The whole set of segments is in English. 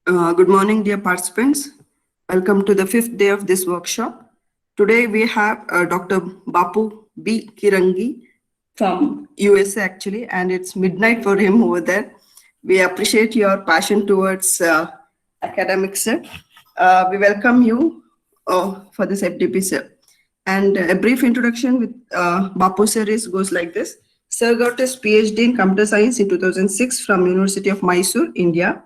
Good morning, dear participants. Welcome to the fifth day of this workshop. Today we have Dr. Bapu B. Kiranagi from USA actually, and it's midnight for him over there. We appreciate your passion towards academics, sir. We welcome you for this FDP, sir. And a brief introduction with Bapu sir goes like this. Sir got his PhD in computer science in 2006 from University of Mysore, India.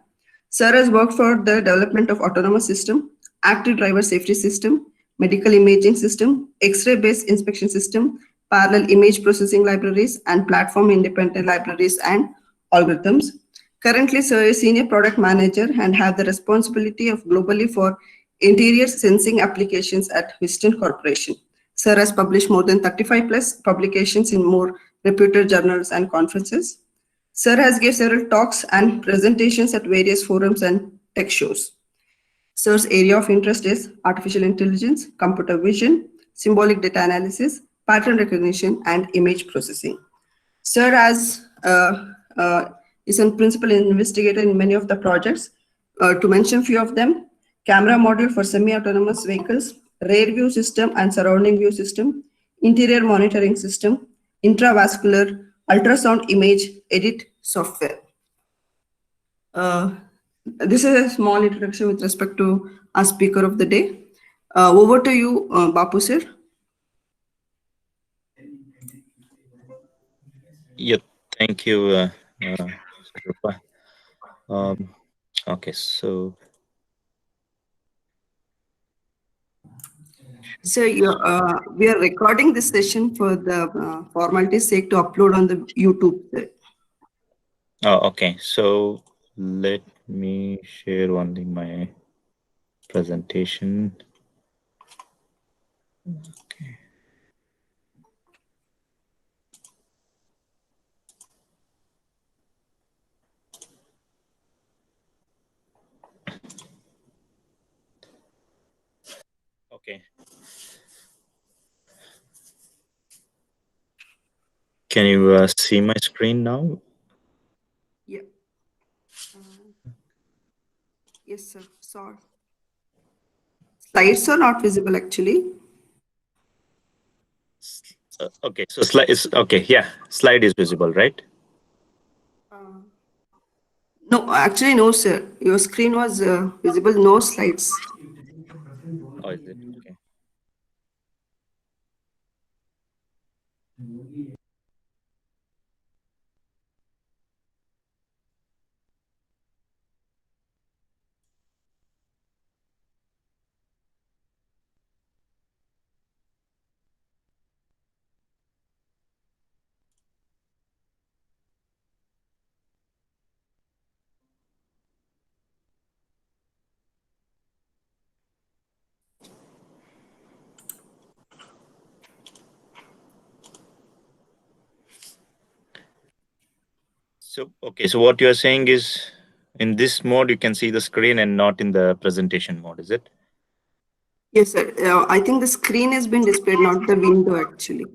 Sir has worked for the development of autonomous system, active driver safety system, medical imaging system, X-ray based inspection system, parallel image processing libraries, and platform independent libraries and algorithms. Currently, Sir is senior product manager and have the responsibility of globally for interior sensing applications at Visteon Corporation. Sir has published more than 35 plus publications in more reputed journals and conferences. Sir has given several talks and presentations at various forums and tech shows. Sir's area of interest is artificial intelligence, computer vision, symbolic data analysis, pattern recognition, and image processing. Sir is a principal investigator in many of the projects. To mention few of them, camera module for semi-autonomous vehicles, rear view system and surrounding view system, interior monitoring system, intravascular, ultrasound image edit software. This is a small introduction with respect to our speaker of the day. Over to you, Bapu sir. Yep, thank you, Rupa. Okay, so So we are recording this session for the formality's sake to upload on the YouTube. okay, so let me share only my presentation. Okay. Okay. Can you see my screen now? Yeah. Yes, sir. Sorry. Slides are not visible actually. Okay, so slide is okay. Yeah, slide is visible, right? No, actually, no, sir. Your screen was visible, no slides. Oh, is it? Okay. So, okay, so what you're saying is in this mode, you can see the screen and not in the presentation mode, is it? Yes, sir. I think the screen has been displayed, not the window actually.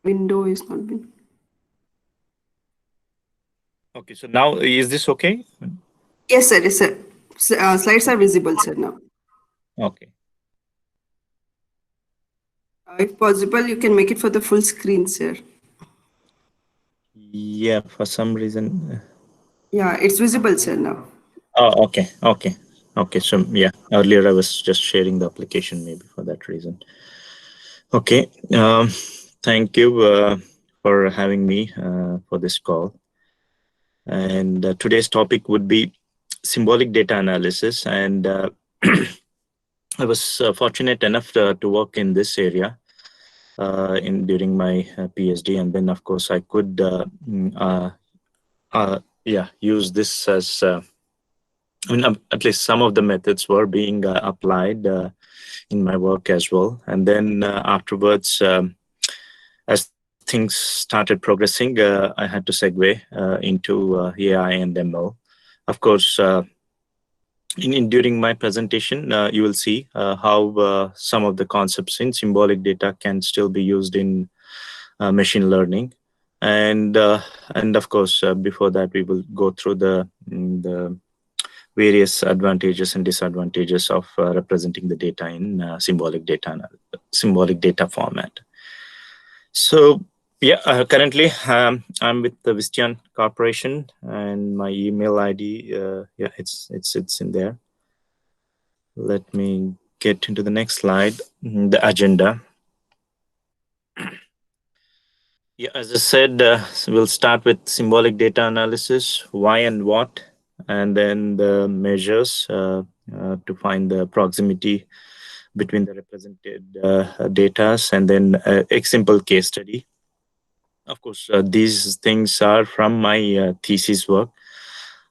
Window is not been. Okay, so now is this okay? Yes, sir. Yes, sir. Slides are visible, sir, now. Okay. If possible, you can make it for the full screen, sir. Yeah, for some reason. Yeah, it's visible, sir, now. Oh, okay, okay, okay. So yeah, earlier I was just sharing the application, maybe for that reason. Okay, thank you for having me for this call. And today's topic would be symbolic data analysis. And I was fortunate enough to work in this area during my PhD, and then of course I could use this as at least some of the methods were being applied in my work as well. And then afterwards, as things started progressing, I had to segue into AI and ML. Of course, during my presentation, you will see how some of the concepts in symbolic data can still be used in machine learning. And of course, before that, we will go through the various advantages and disadvantages of representing the data in symbolic data format. So yeah, currently I'm with the Visteon Corporation, and my email ID, yeah, it's in there. Let me get into the next slide, the agenda. Yeah, as I said, we'll start with symbolic data analysis, why and what, and then the measures to find the proximity between the represented data, and then a simple case study. Of course, these things are from my thesis work.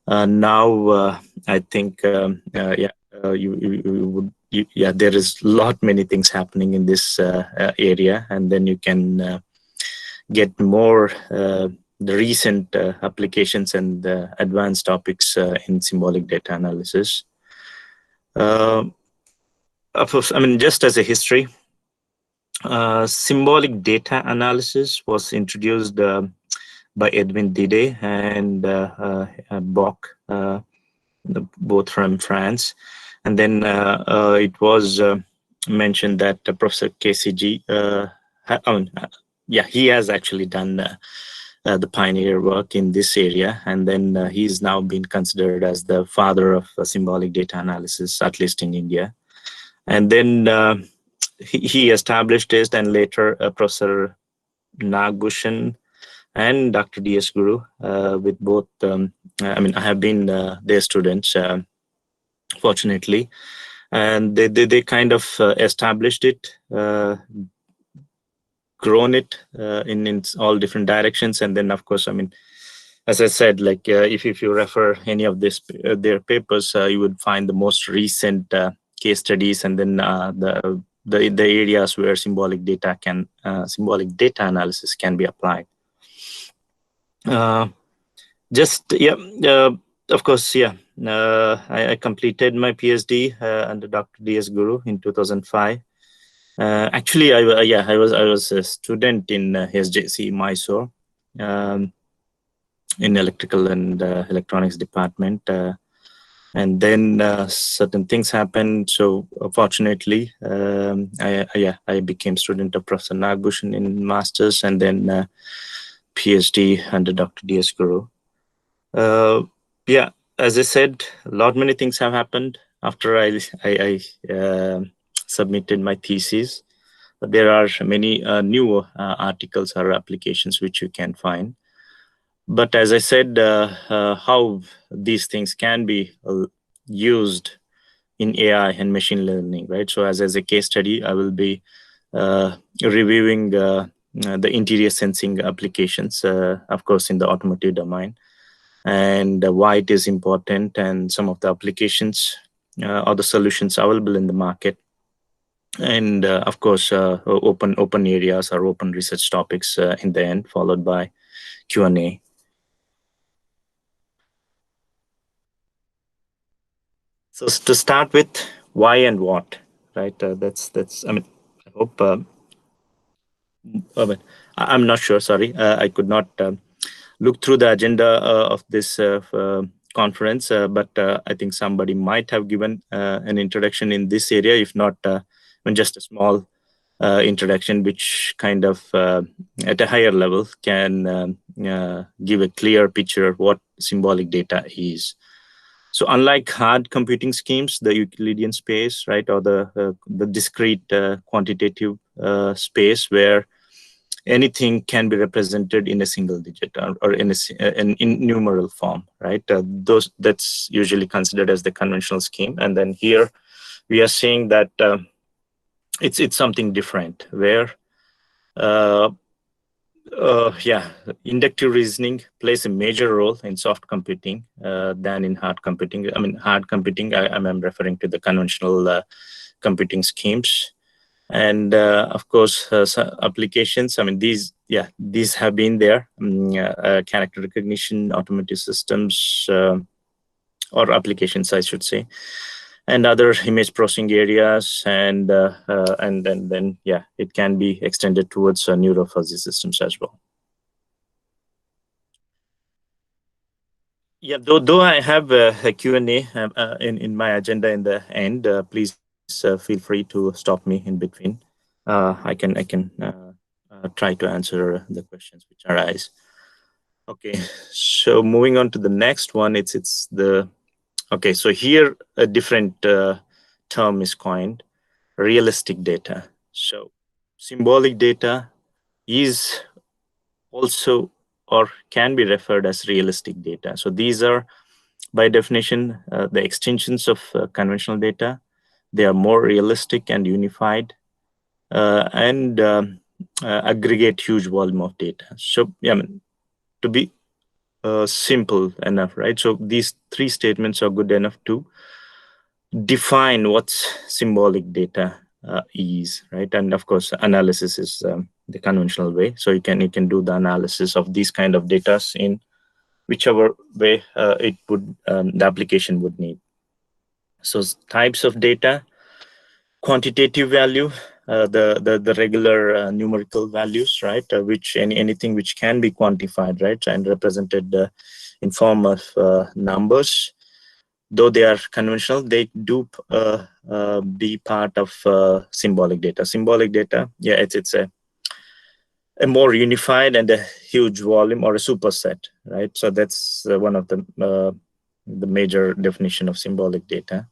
Now, I think, yeah, you would, yeah, there is lot many things happening in this area, and then you can get more the recent applications and advanced topics in symbolic data analysis. Of course, I mean, just as a history, symbolic data analysis was introduced by Edwin Didet and Bock, both from France. And then it was mentioned that Professor KCG, yeah, he has actually done the pioneer work in this area. And then he's now been considered as the father of symbolic data analysis, at least in India. And then he established it, and later Professor Nagbhushan and Dr. D.S. Guru, with both, I mean, I have been their students, fortunately, and they kind of established it, grown it in all different directions. And then, of course, I mean, as I said, like if you refer any of this their papers, you would find the most recent case studies, and then the areas where symbolic data analysis can be applied. Just yeah, of course, yeah. I completed my PhD under Dr. D.S. Guru in 2005. Actually, I was a student in SJC Mysore, in electrical and electronics department, and then certain things happened. So fortunately, I became student of Professor Nagbhushan in masters, and then PhD under Dr. D.S. Guru. Yeah, as I said, many things have happened after I submitted my thesis. There are many new articles or applications which you can find. But as I said, how these things can be used in AI and machine learning, right? So as a case study, I will be reviewing the interior sensing applications, of course, in the automotive domain, and why it is important, and some of the applications or the solutions available in the market, and of course open areas or open research topics in the end, followed by Q&A. So to start with, why and what, right? That's I mean, I hope but I'm not sure, sorry, I could not look through the agenda of this conference, but I think somebody might have given an introduction in this area, if not just a small introduction, which kind of at a higher level can give a clear picture of what symbolic data is. So unlike hard computing schemes, the Euclidean space, right, or the discrete quantitative space where anything can be represented in a single digit or in an numeral form, right? That's usually considered as the conventional scheme. And then here we are seeing that it's something different, where yeah, inductive reasoning plays a major role in soft computing than in hard computing. I mean, hard computing, I'm referring to the conventional computing schemes. And of course, applications, I mean, these have been there. Character recognition, automotive systems, or applications, I should say, and other image processing areas, and then yeah, it can be extended towards neurofuzzy systems as well. Yeah, though I have a Q&A in my agenda in the end, please feel free to stop me in between. I can try to answer the questions which arise. Okay, so moving on to the next one, it's the okay. So here a different term is coined: realistic data. So symbolic data is also or can be referred as realistic data. So these are by definition the extensions of conventional data. They are more realistic and unified and aggregate huge volume of data. So yeah, I mean, to be simple enough, right? So these three statements are good enough to define what symbolic data is, right? And of course, analysis is the conventional way. So you can do the analysis of these kind of data in whichever way the application would need. So types of data: quantitative value, the regular numerical values, right? Which anything which can be quantified, right, and represented in form of numbers. Though they are conventional, they do be part of symbolic data. Symbolic data, yeah, it's a more unified and a huge volume or a superset, right? So that's one of the major definition of symbolic data.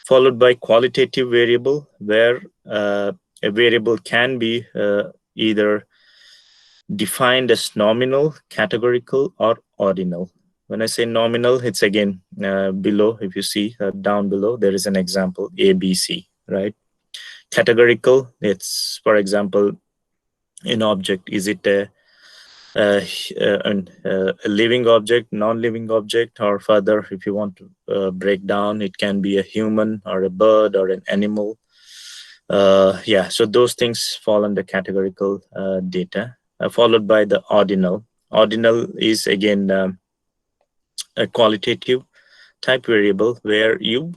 Followed by qualitative variable, where a variable can be either defined as nominal, categorical, or ordinal. When I say nominal, it's again below. If you see down below, there is an example A, B, C, right? Categorical, it's, for example, an object. Is it a living object, non-living object, or further, if you want to break down, it can be a human or a bird or an animal. Yeah, so those things fall under categorical data, followed by the ordinal. Ordinal is again a qualitative type variable where you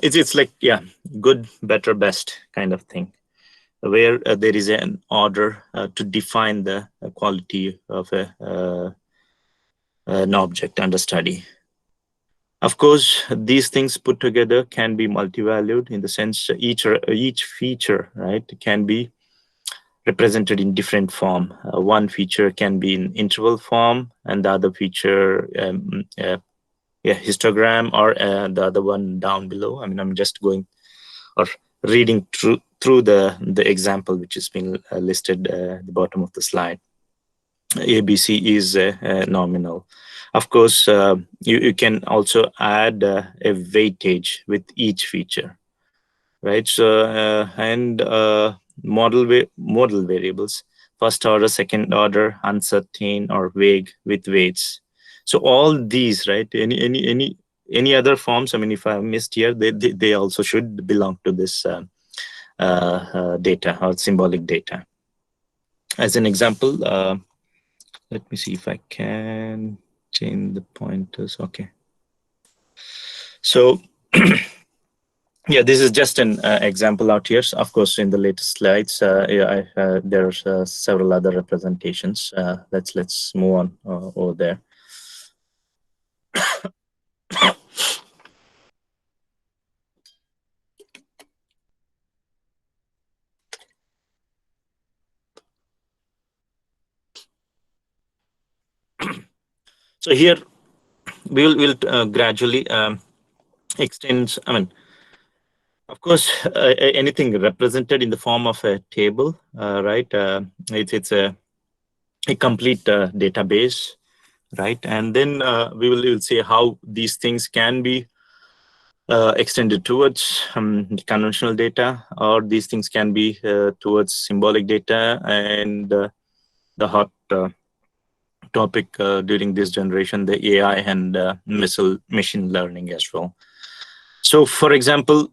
it's like, yeah, good, better, best kind of thing, where there is an order to define the quality of an object under study. Of course, these things put together can be multivalued in the sense each feature, right, can be represented in different form. One feature can be in interval form, and the other feature, yeah, histogram, or the other one down below. I mean, I'm just going or reading through the example which has been listed at the bottom of the slide. ABC is nominal. Of course, you can also add a weightage with each feature, right? So and model variables: first order, second order, uncertain, or vague with weights. So all these, right? Any other forms, I mean, if I missed here, they also should belong to this data or symbolic data. As an example, let me see if I can change the pointers. Okay. So yeah, this is just an example out here. So of course, in the latest slides, yeah, there's several other representations. Let's move on over there. So here we'll gradually extend. I mean, of course, anything represented in the form of a table, right? It's a complete database, right? And then we'll see how these things can be extended towards conventional data, or these things can be towards symbolic data, and the hot topic during this generation, the AI and machine learning as well. So, for example,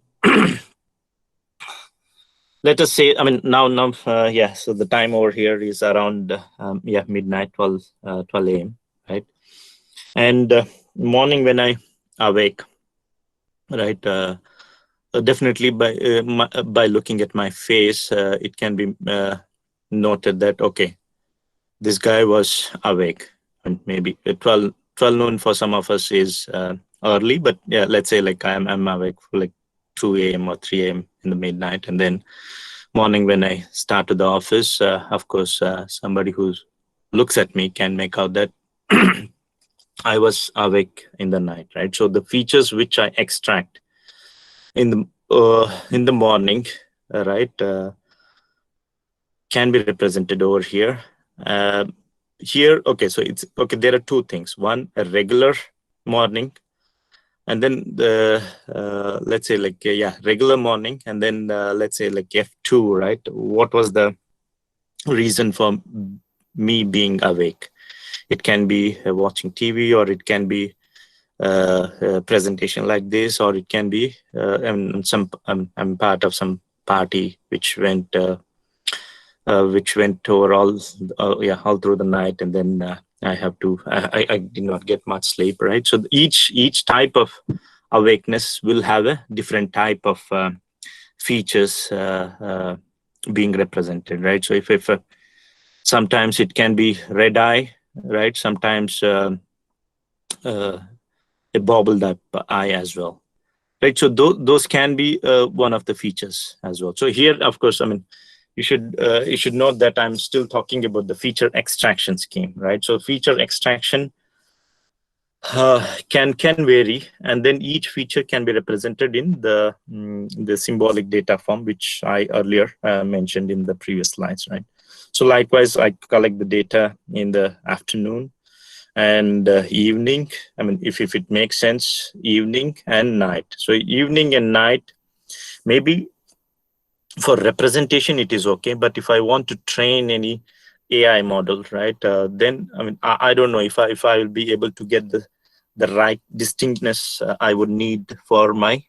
let us say, I mean, now, yeah, so the time over here is around, yeah, midnight, 12 a.m., right? And morning when I awake, right, definitely by looking at my face, it can be noted that, okay, this guy was awake, and maybe 12 noon for some of us is early, but yeah, let's say like I'm awake for like 2 a.m. or 3 a.m. in the midnight, and then morning when I start to the office, of course, somebody who looks at me can make out that I was awake in the night, right? So the features which I extract in the morning, right, can be represented over here. Uh, Here, okay, so it's okay. There are two things. One, a regular morning, and then the let's say like yeah, regular morning, and then let's say like F2, right? What was the reason for me being awake? It can be watching TV, or it can be a presentation like this, or it can be I'm part of some party which went over all through the night, and then I did not get much sleep, right? So each type of awakeness will have a different type of features being represented, right? So if sometimes it can be red eye, right? Sometimes a bobbled up eye as well, right? So those can be one of the features as well. So here, of course, I mean, you should note that I'm still talking about the feature extraction scheme, right? So feature extraction can vary, and then each feature can be represented in the symbolic data form, which I earlier mentioned in the previous slides, right? So likewise, I collect the data in the afternoon and evening. I mean, if it makes sense, evening and night. So evening and night, maybe for representation it is okay, but if I want to train any AI model, right, then I mean, I don't know if I will be able to get the right distinctness I would need for my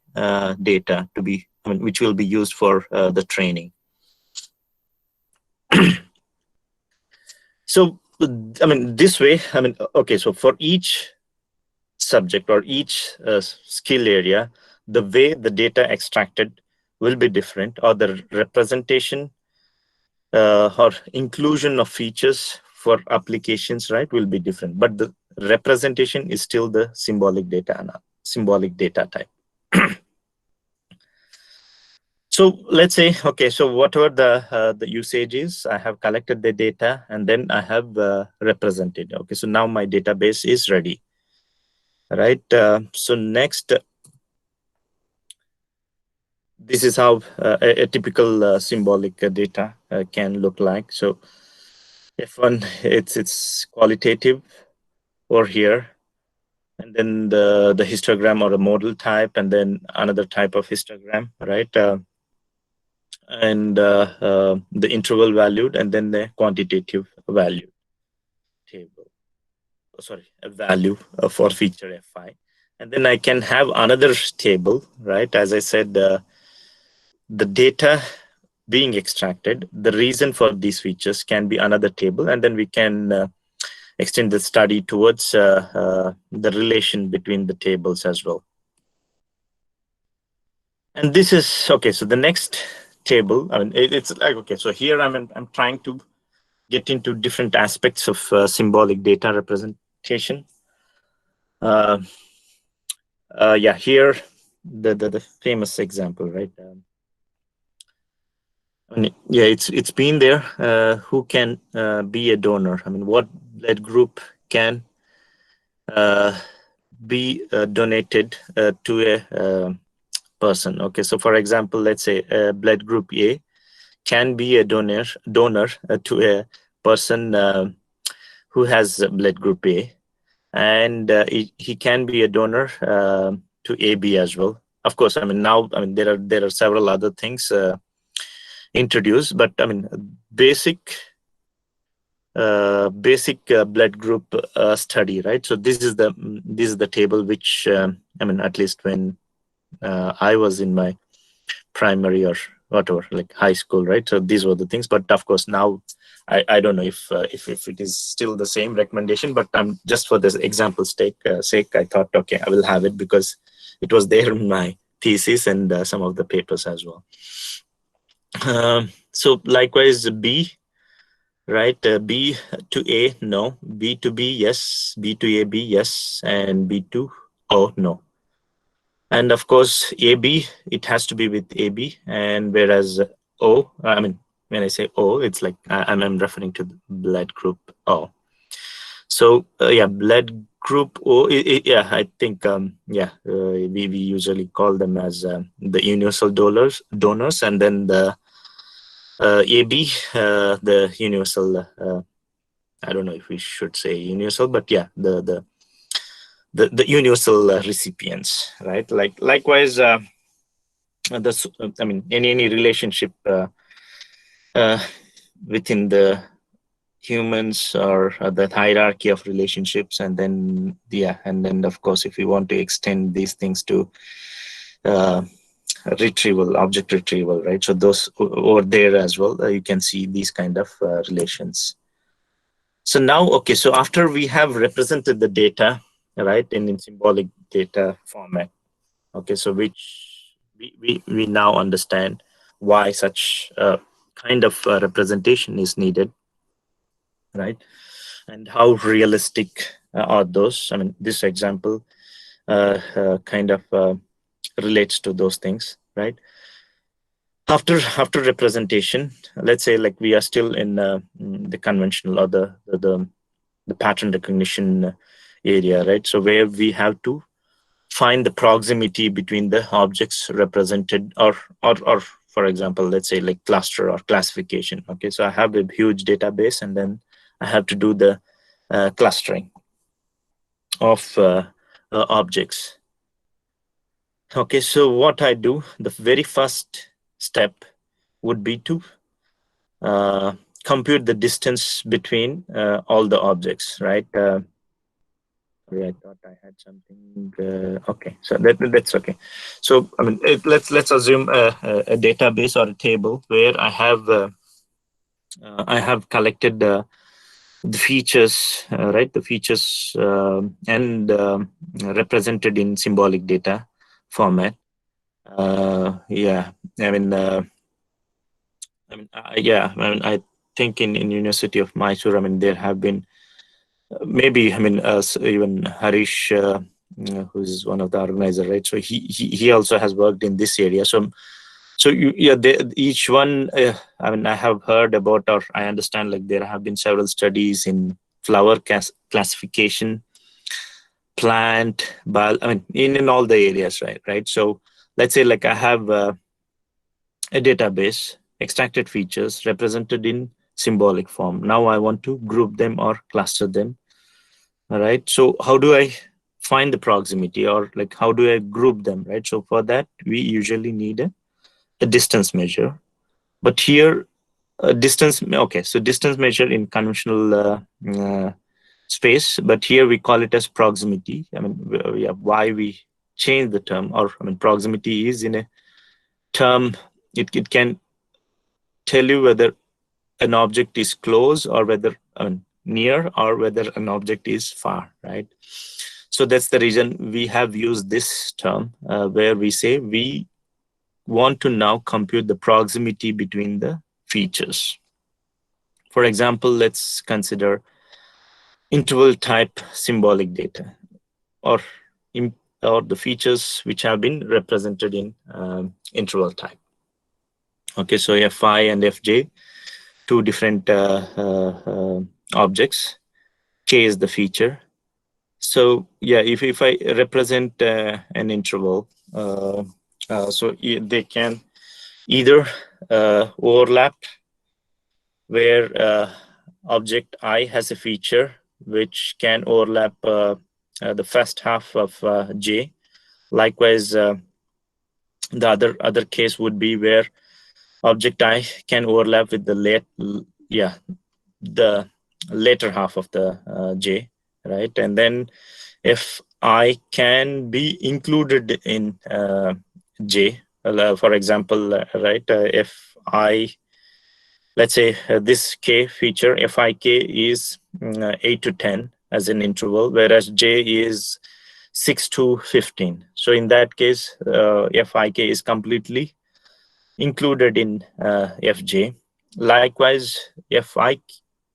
data to be, I mean, which will be used for the training. So I mean, this way, I mean, okay, so for each subject or each skill area, the way the data extracted will be different, or the representation or inclusion of features for applications, right, will be different. But the representation is still the symbolic data type. So let's say, okay, so whatever the usage is, I have collected the data and then I have represented. Okay, so now my database is ready, right? So next, this is how a typical symbolic data can look like. So F1, it's qualitative over here, and then the histogram or a model type, and then another type of histogram, right? And the interval valued, and then the quantitative value table. Sorry, a value for feature Fi. And then I can have another table, right? As I said, the data being extracted, the reason for these features can be another table, and then we can extend the study towards the relation between the tables as well. And this is, okay, so the next table, I mean, it's like, okay, so here I'm trying to get into different aspects of symbolic data representation. Yeah, here, the famous example, right? I mean, yeah, it's been there. Who can be a donor? I mean, what blood group can be donated to a person? Okay, so for example, let's say blood group A can be a donor to a person who has blood group A, and he can be a donor to AB as well. Of course, I mean, now, I mean, there are several other things introduced, but I mean, basic blood group study, right? So this is the table which I mean, at least when I was in my primary or whatever, like high school, right? So these were the things. But of course, now I don't know if it is still the same recommendation. But just for this example's sake, I thought, okay, I will have it because it was there in my thesis and some of the papers as well. So likewise, B, right? B to A, no. B to B, yes. B to A, B, yes. And B to O, no. And of course, AB, it has to be with AB. And whereas O, I mean, when I say O, it's like I'm referring to the blood group O. So yeah, blood group O, yeah, I think, we usually call them as the universal donors, and then the AB, the universal, I don't know if we should say universal, but yeah, the universal recipients, right? Likewise, I mean, any relationship uh, within the humans, or the hierarchy of relationships, and then of course, if we want to extend these things to uh, object retrieval, right? So those over there as well, you can see these kind of relations. So now, okay, so after we have represented the data, right, in symbolic data format, okay, so which we now understand why such kind of representation is needed, right? And how realistic are those? I mean, this example kind of relates to those things, right? After representation, let's say like we are still in the conventional, or the pattern recognition area, right? So where we have to find the proximity between the objects represented, or for example, let's say like cluster or classification. Okay, so I have a huge database, and then I have to do the clustering of objects. Okay, so what I do, the very first step would be to uh, compute the distance between all the objects, right? Sorry, I thought I had something. Okay, so that's okay. So I mean, let's assume a database or a table where I have collected the features, right? The features and represented in symbolic data format. Yeah, I mean, yeah, I mean, I think in University of Mysore, I mean, there have been maybe, I mean, even Harish, who's one of the organizers, right? So he also has worked in this area. So yeah, each one, I mean, I have heard about, or I understand, like there have been several studies in flower classification, plant, I mean, in all the areas, right? So let's say like I have a database, extracted features represented in symbolic form. Now I want to group them or cluster them. All right. So how do I find the proximity, or like how do I group them, right? So for that, we usually need a distance measure. But here, distance, okay, so distance measure in conventional space, but here we call it as proximity. I mean, yeah, why we change the term, or I mean, proximity is in a term, it can tell you whether an object is close, or whether, I mean, near, or whether an object is far, right? So that's the reason we have used this term, where we say we want to now compute the proximity between the features. For example, let's consider interval type symbolic data, or or the features which have been represented in interval type. Okay, so Fi and Fj, two different objects. K is the feature. So yeah, if I represent an interval, so they can either overlap, where object I has a feature which can overlap the first half of J. Likewise, the other case would be where object I can overlap with the later half of the J, right? And then if I can be included in J, for example, right? If I, let's say this K feature, Fik is 8 to 10 as an interval, whereas J is 6 to 15. So in that case, Fik is completely included in Fj. Likewise,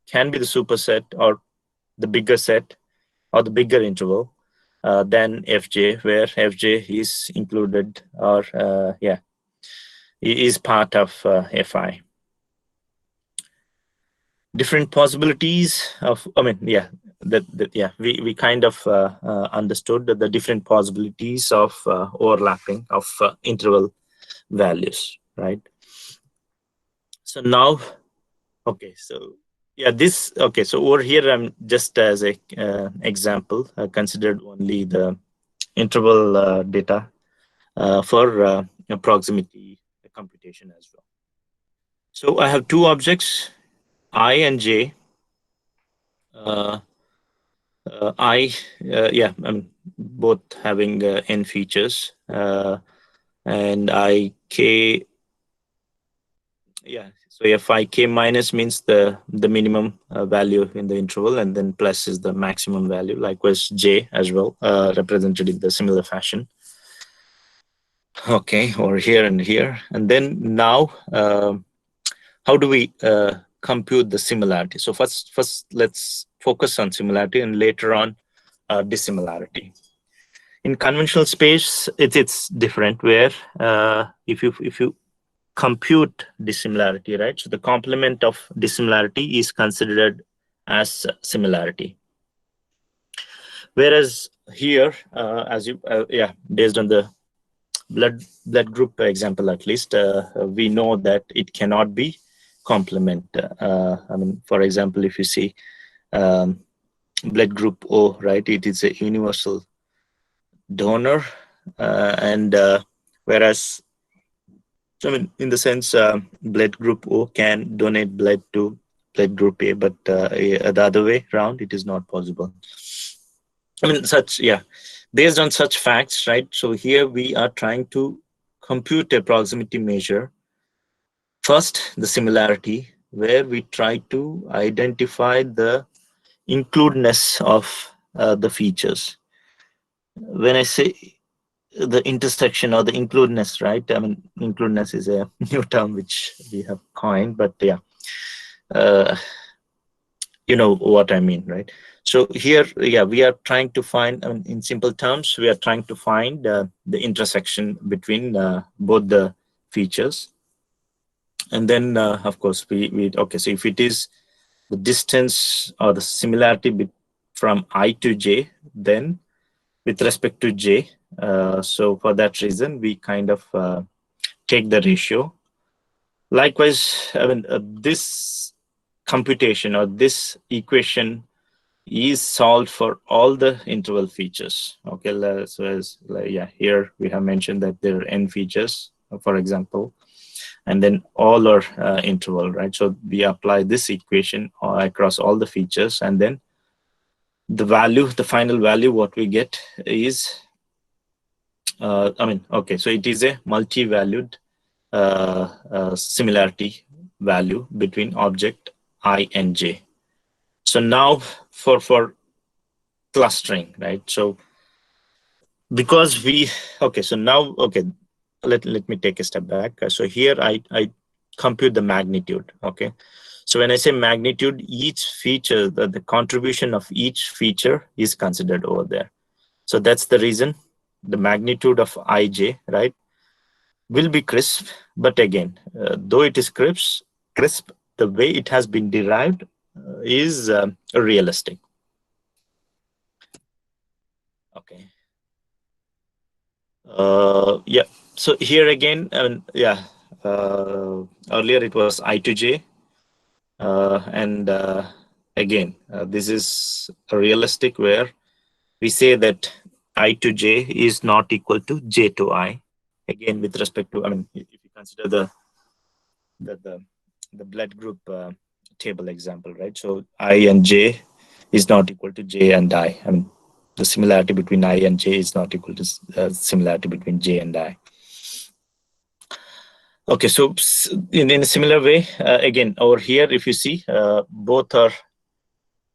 can be the superset or the bigger set or the bigger interval than Fj, where Fj is included or is part of Fi. Different possibilities of, we kind of understood the different possibilities of overlapping of interval values, right? So now, so over here I'm just as a example considered only the interval data for proximity computation as well. So I have two objects, I and J. Both having n features, and I k. So Fi k minus means the minimum value in the interval, and then plus is the maximum value. Likewise, J as well, represented in the similar fashion. Okay, over here and here, and then now, how do we compute the similarity? So first let's focus on similarity, and later on dissimilarity. In conventional space, it's different, where if you compute dissimilarity, right? So the complement of dissimilarity is considered as similarity. Whereas here, based on the blood group example, at least, we know that it cannot be complement. For example, if you see blood group O, right, it is a universal donor, and whereas, in the sense, blood group O can donate blood to blood group A, but the other way around, it is not possible. Based on such facts, right? So here we are trying to compute a proximity measure. First, the similarity, where we try to identify the includeness of the features. When I say the intersection or the includeness, right? Includeness is a new term which we have coined, but you know what I mean, right? So here, we are trying to find, in simple terms, we are trying to find the intersection between both the features. And then, of course, so if it is the distance or the similarity from I to J, then with respect to J, so for that reason, we kind of take the ratio. Likewise, this computation or this equation is solved for all the interval features. Okay, here we have mentioned that there are n features, for example, and then all are interval, right? So we apply this equation across all the features, and then the final value, what we get is, so it is a multi-valued similarity value between object I and J. So now for clustering, right? So because let me take a step back. So here I compute the magnitude. Okay, so when I say magnitude, each feature, the contribution of each feature is considered over there. So that's the reason the magnitude of ij, right, will be crisp. But again, though it is crisp, the way it has been derived is realistic. Okay. So here again, earlier it was I to J, and again, this is realistic, where we say that I to J is not equal to J to I. Again, with respect to, if you consider the blood group table example, right? So I and J is not equal to J and I. The similarity between I and J is not equal to similarity between J and I. Okay, so in a similar way, again, over here, if you see, both are,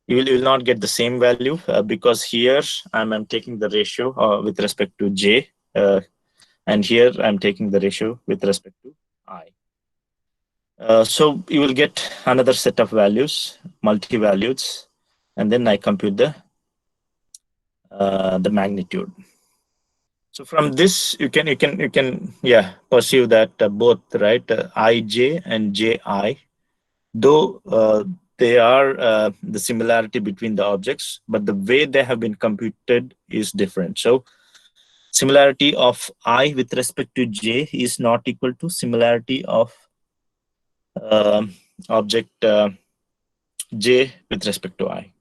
you will not get the same value because here I'm taking the ratio with respect to J, and here I'm taking the ratio with respect to I. So you will get another set of values, multi-values, and then I compute the magnitude. So from this, you can perceive that both, right, ij and ji, though they are the similarity between the objects, but the way they have been computed is different. So similarity of I with respect to j is not equal to similarity of um object j with respect to I.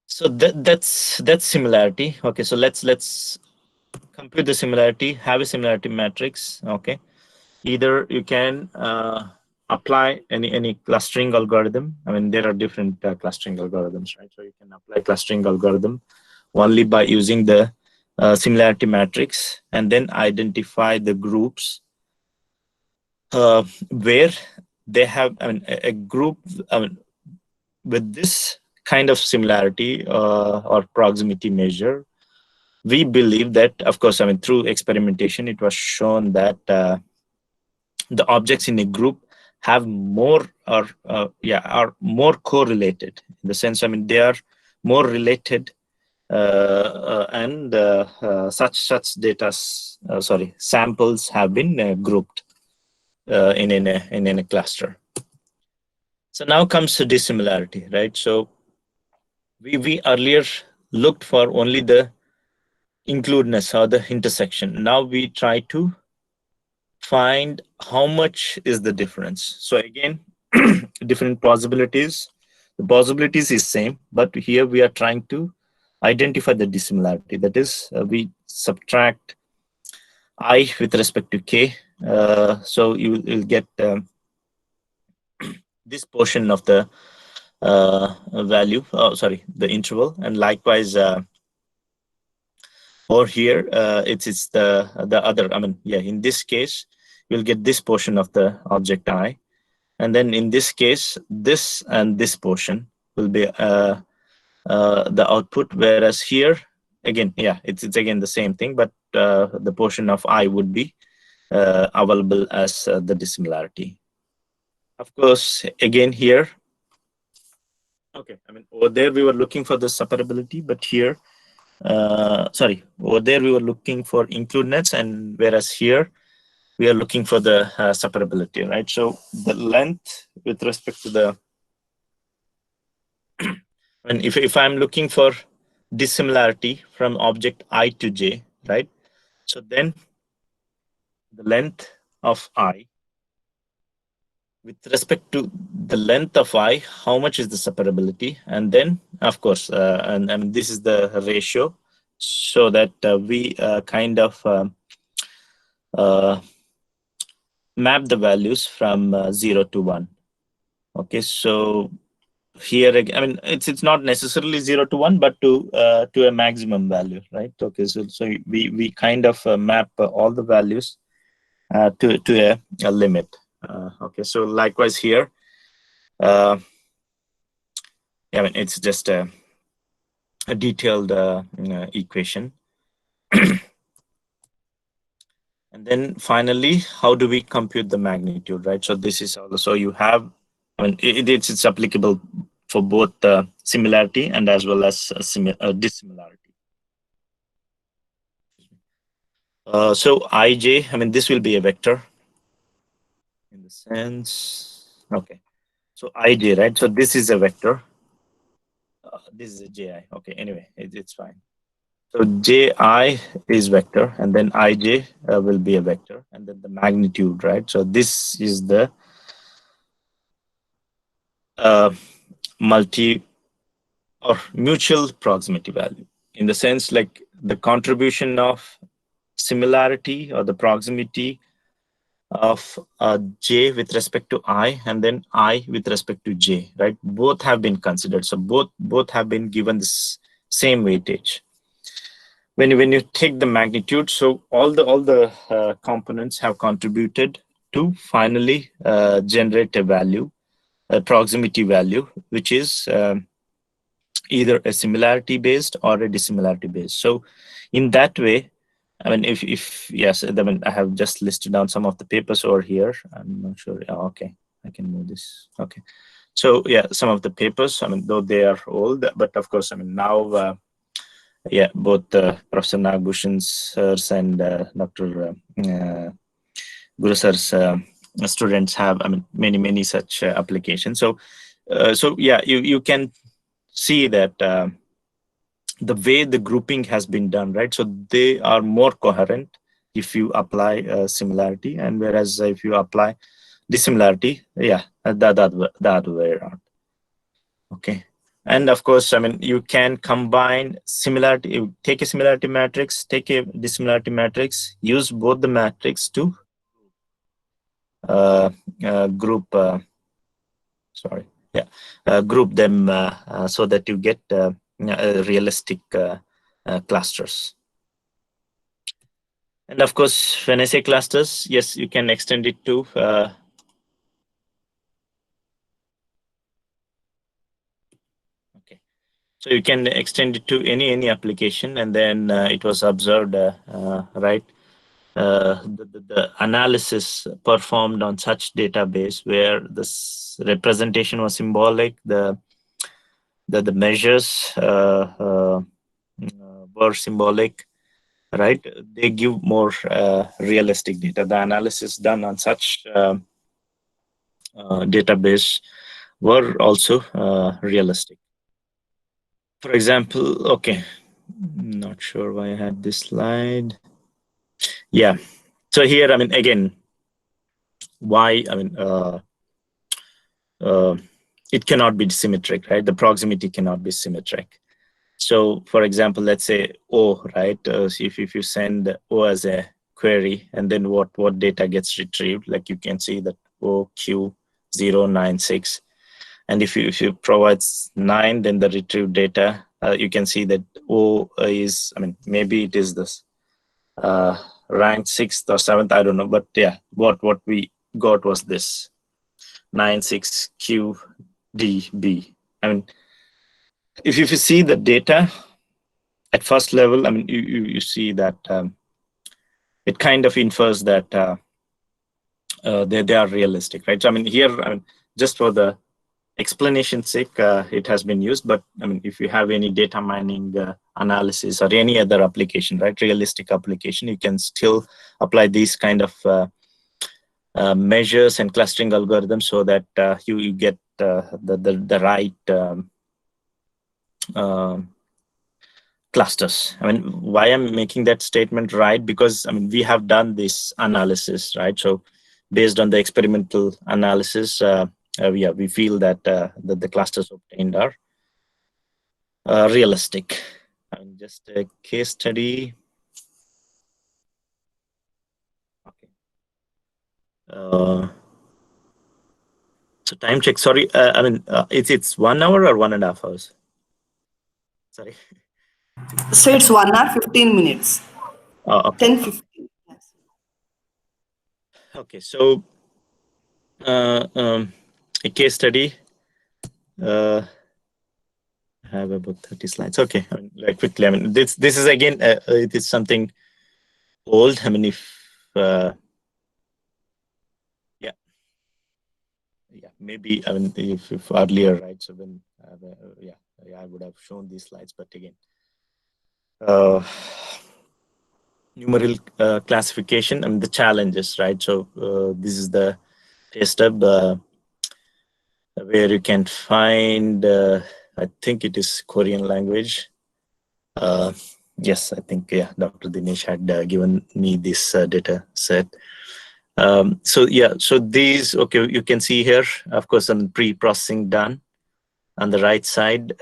So that's similarity. Okay, so let's compute the similarity, have a similarity matrix. Okay, either you can apply any clustering algorithm. I mean, there are different clustering algorithms, right? So you can apply clustering algorithm only by using the similarity matrix, and then identify the groups where they have, I mean, a group, I mean, with this kind of similarity or proximity measure. We believe that, of course, I mean, through experimentation, it was shown that the objects in a group have more, or are more correlated, in the sense, I mean, they are more related, and such data, samples have been grouped in a cluster. So now comes the dissimilarity, right? So we earlier looked for only the includeness or the intersection. Now we try to find how much is the difference. So again, different possibilities. The possibilities is same, but here we are trying to identify the dissimilarity. That is, we subtract I with respect to k. So you'll get this portion of the value. Oh, sorry, the interval, and likewise. Or here, it's the other. I mean, yeah. In this case, you'll get this portion of the object I, and then in this case, this and this portion will be the output. Whereas here, again, yeah, it's again the same thing, but the portion of I would be available as the dissimilarity. Of course, again here, okay. I mean, over there we were looking for the separability, but here, over there we were looking for includeness, and whereas here we are looking for the separability, right? So the length with respect to the, and if I'm looking for dissimilarity from object I to j, right? So then the length of I with respect to the length of I, how much is the separability? And then, of course, and this is the ratio, so that we kind of map the values from 0 to 1. Okay, so here again, I mean, it's not necessarily 0 to 1, but to a maximum value, right? Okay, so we kind of map all the values to a limit. Okay, so likewise here, I mean, it's just a detailed equation. And then finally, how do we compute the magnitude, right? So this is also, you have, I mean, it's applicable for both similarity and as well as dissimilarity. So ij, I mean, this will be a vector in the sense, okay. So ij, right? So this is a vector. This is a ji. Okay, anyway, it's fine. So ji is vector, and then ij will be a vector, and then the magnitude, right? So this is the multi or mutual proximity value, in the sense like the contribution of similarity or the proximity of j with respect to I, and then I with respect to j, right? Both have been considered. So both have been given this same weightage. When you take the magnitude, so all the components have contributed to finally generate a value, a proximity value, which is either a similarity based or a dissimilarity based. So in that way, I mean, if yes, I mean, I have just listed down some of the papers over here. I'm not sure. Oh, okay, I can move this. Okay, so yeah, some of the papers. I mean, though they are old, but of course, I mean now, yeah, both Professor Nagbhushan sirs and Dr. Guru sir's students have, I mean, many such applications. So, so yeah, you can see that. The way the grouping has been done, right? So they are more coherent if you apply similarity, and whereas if you apply dissimilarity, yeah, the other way around. Okay. And of course, I mean, you can combine similarity, you take a similarity matrix, take a dissimilarity matrix, use both the matrix to group, sorry, yeah, group them so that you get realistic clusters. And of course, when I say clusters, yes, you can extend it to okay. So you can extend it to any application, and then it was observed, right? The analysis performed on such database where this representation was symbolic, the measures were symbolic, right? They give more realistic data. The analysis done on such database were also realistic. For example, okay, not sure why I had this slide. Yeah, so here, I mean, again, why, I mean, uh, it cannot be symmetric, right? The proximity cannot be symmetric. So for example, let's say O, right? So if you send O as a query, and then what data gets retrieved, like you can see that OQ096. And if you provide 9, then the retrieved data, you can see that O is, I mean, maybe it is this ranked 6th or 7th, I don't know. But yeah, what we got was this 96QDB. I mean, if you see the data at first level, I mean, you see that it kind of infers that they are realistic, right? So I mean, here, I mean, just for the explanation sake, it has been used. But I mean, if you have any data mining analysis or any other application, right, realistic application, you can still apply these kind of measures and clustering algorithms so that you get the right clusters. I mean, why I'm making that statement, right? Because I mean, we have done this analysis, right? So based on the experimental analysis, yeah, we feel that the clusters obtained are realistic. I mean, just a case study. Okay. So time check. Sorry, I mean, it's 1 hour or 1.5 hours. Sorry. So it's 1 hour 15 minutes. Oh, okay. 10:15. Yes. Okay. So a case study. I have about 30 slides. Okay, I mean, like quickly. I mean, this is again, it is something old. I mean, if yeah, maybe, I mean, if earlier, right? So when yeah, I would have shown these slides, but again, numeral classification and the challenges, right? So this is the pay stub where you can find, I think it is Korean language. Yes, I think, yeah, Dr. Dinesh had given me this data set. So yeah, so these, okay, you can see here, of course, some pre-processing done on the right side.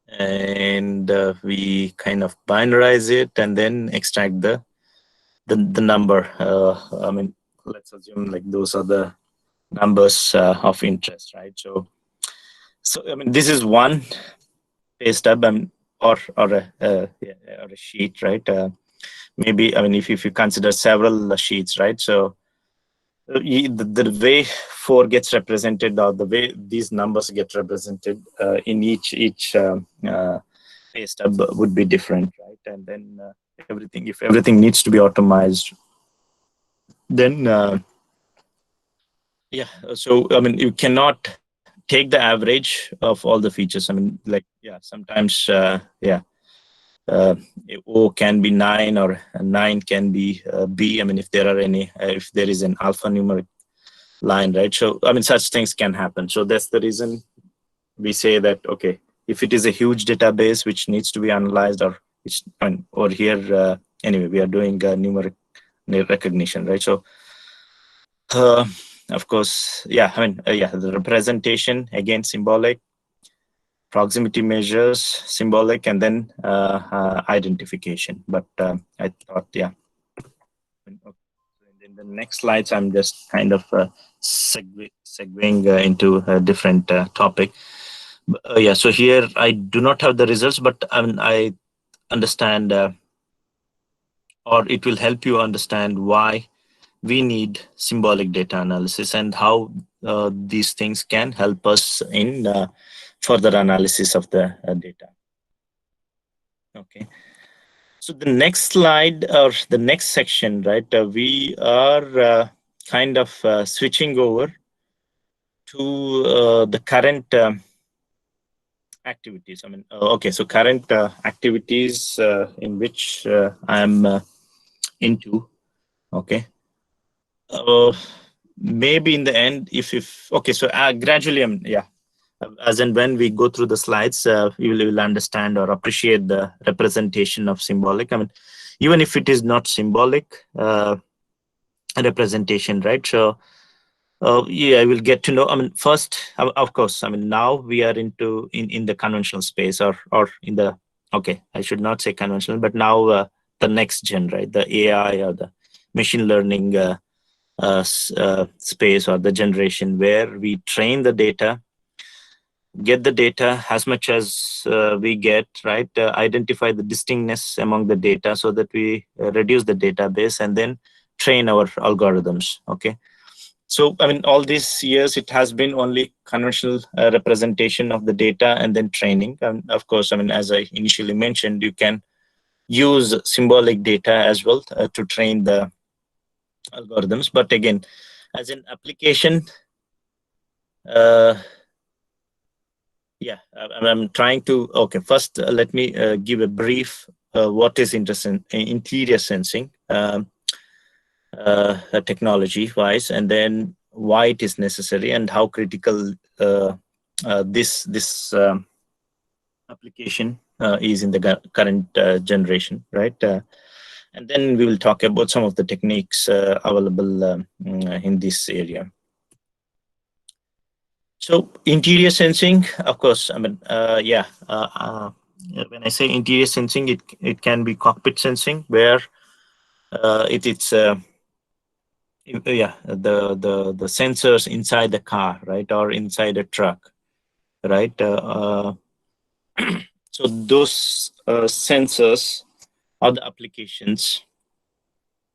And we kind of binarize it and then extract the number. I mean, let's assume like those are the numbers of interest, right? So I mean, this is one pay stub, or a sheet, right? Maybe, I mean, if you consider several sheets, right? So the way 4 gets represented, or the way these numbers get represented in each pay stub would be different, right? And then everything. If everything needs to be optimized, then yeah. So I mean, you cannot take the average of all the features. I mean, like yeah, sometimes uh, O can be 9 or 9 can be B. I mean, if there are any, if there is an alphanumeric line, right? So I mean, such things can happen. So that's the reason we say that okay, if it is a huge database which needs to be analyzed, or it's I mean, or here anyway, we are doing numeric recognition, right? So uh, of course, yeah, I mean, yeah, the representation again, symbolic, proximity measures, symbolic, and then identification. But I thought, yeah. Okay. In the next slides, I'm just kind of segueing into a different topic. Yeah, so here I do not have the results, but I mean, I understand, or it will help you understand why we need symbolic data analysis and how these things can help us in further analysis of the data. Okay. So the next slide or the next section, right? We are kind of switching over to the current activities. I mean, okay, so current activities in which I am into. Okay. Uh, Maybe in the end, if okay, so gradually, yeah, as and when we go through the slides, you will understand or appreciate the representation of symbolic. I mean, even if it is not symbolic representation, right? So yeah, I will get to know. I mean, first, of course, I mean, now we are into in the conventional space, or in the okay, I should not say conventional, but now the next gen, right? The AI or the machine learning space, or the generation where we train the data, get the data as much as we get, right? Identify the distinctness among the data so that we reduce the database and then train our algorithms. Okay. So, I mean, all these years, it has been only conventional representation of the data and then training. And of course, I mean, as I initially mentioned, you can use symbolic data as well to train the algorithms. But again, as an application, uh, yeah, I'm trying to, okay, first let me give a brief what is interior sensing technology wise, and then why it is necessary and how critical this application is in the current generation, right? And then we will talk about some of the techniques available in this area. So interior sensing, of course, I mean, when I say interior sensing, it can be cockpit sensing, where it's the sensors inside the car, right, or inside a truck, right. So those sensors or the applications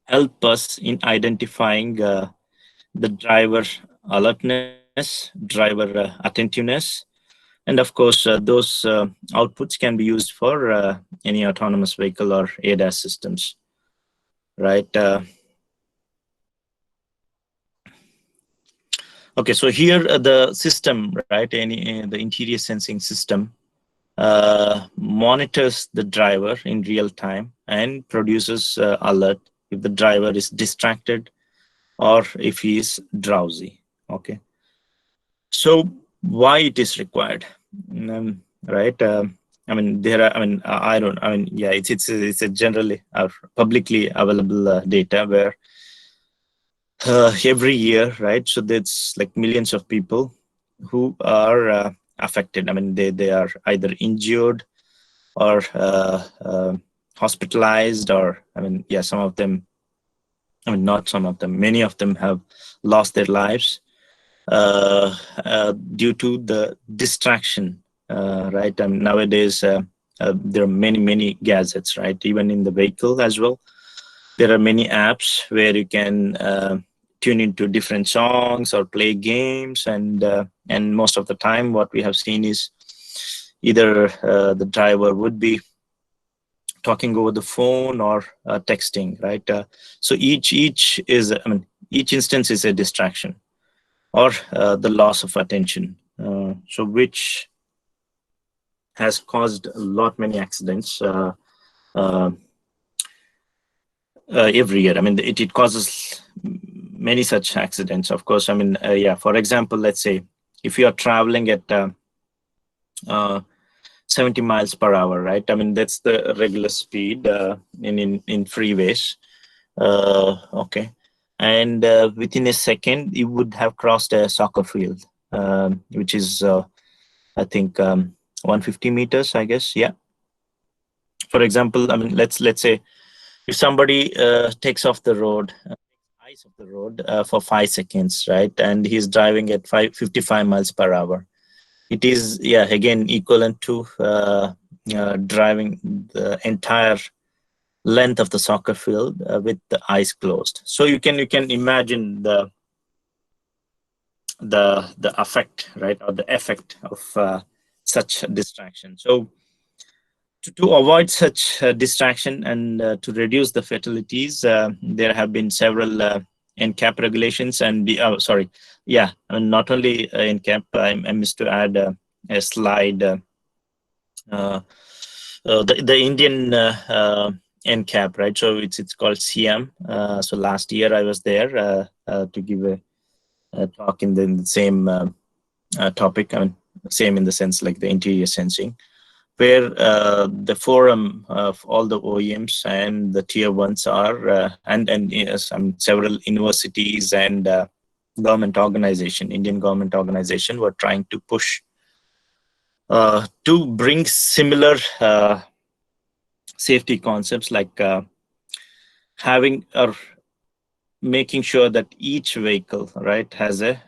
help us in identifying the driver alertness, driver attentiveness, and of course, those outputs can be used for any autonomous vehicle or ADAS systems, right? Okay, so here the system, right? The interior sensing system monitors the driver in real time and produces alert if the driver is distracted or if he is drowsy. Okay, so why it is required, right? I mean, there are. I mean, I don't. I mean, yeah, it's a generally publicly available data where every year, right? So there's like millions of people who are affected. I mean, they are either injured or hospitalized, or I mean, yeah, some of them. I mean, not some of them. Many of them have lost their lives due to the distraction, right? I mean, nowadays, there are many gadgets, right? Even in the vehicle as well. There are many apps where you can tune into different songs or play games, and most of the time, what we have seen is either the driver would be talking over the phone or texting, right? So each is, I mean, each instance is a distraction or the loss of attention. So which has caused a lot many accidents uh, every year. I mean, it causes many such accidents. Of course, I mean, yeah. For example, let's say if you are traveling at uh, 70 miles per hour, right? I mean, that's the regular speed in freeways. Okay, and within a second, you would have crossed a soccer field, which is I think 150 meters, I guess. Yeah. For example, I mean, let's say if somebody takes off the road, eyes of the road for 5 seconds, right, and he's driving at 55 miles per hour, it is, yeah, again equivalent to driving the entire length of the soccer field with the eyes closed. So you can imagine the effect, right, or the effect of such distraction. So to avoid such distraction and to reduce the fatalities, there have been several NCAP regulations and sorry, yeah, I mean, not only NCAP, I missed to add a slide. The Indian NCAP, right? So it's called CM. So last year I was there to give a talk in the same topic. I mean, same in the sense like the interior sensing, where the forum of all the OEMs and the tier ones are, and yes, several universities and government organization, Indian government organization, were trying to push to bring similar safety concepts like having or making sure that each vehicle, right, has a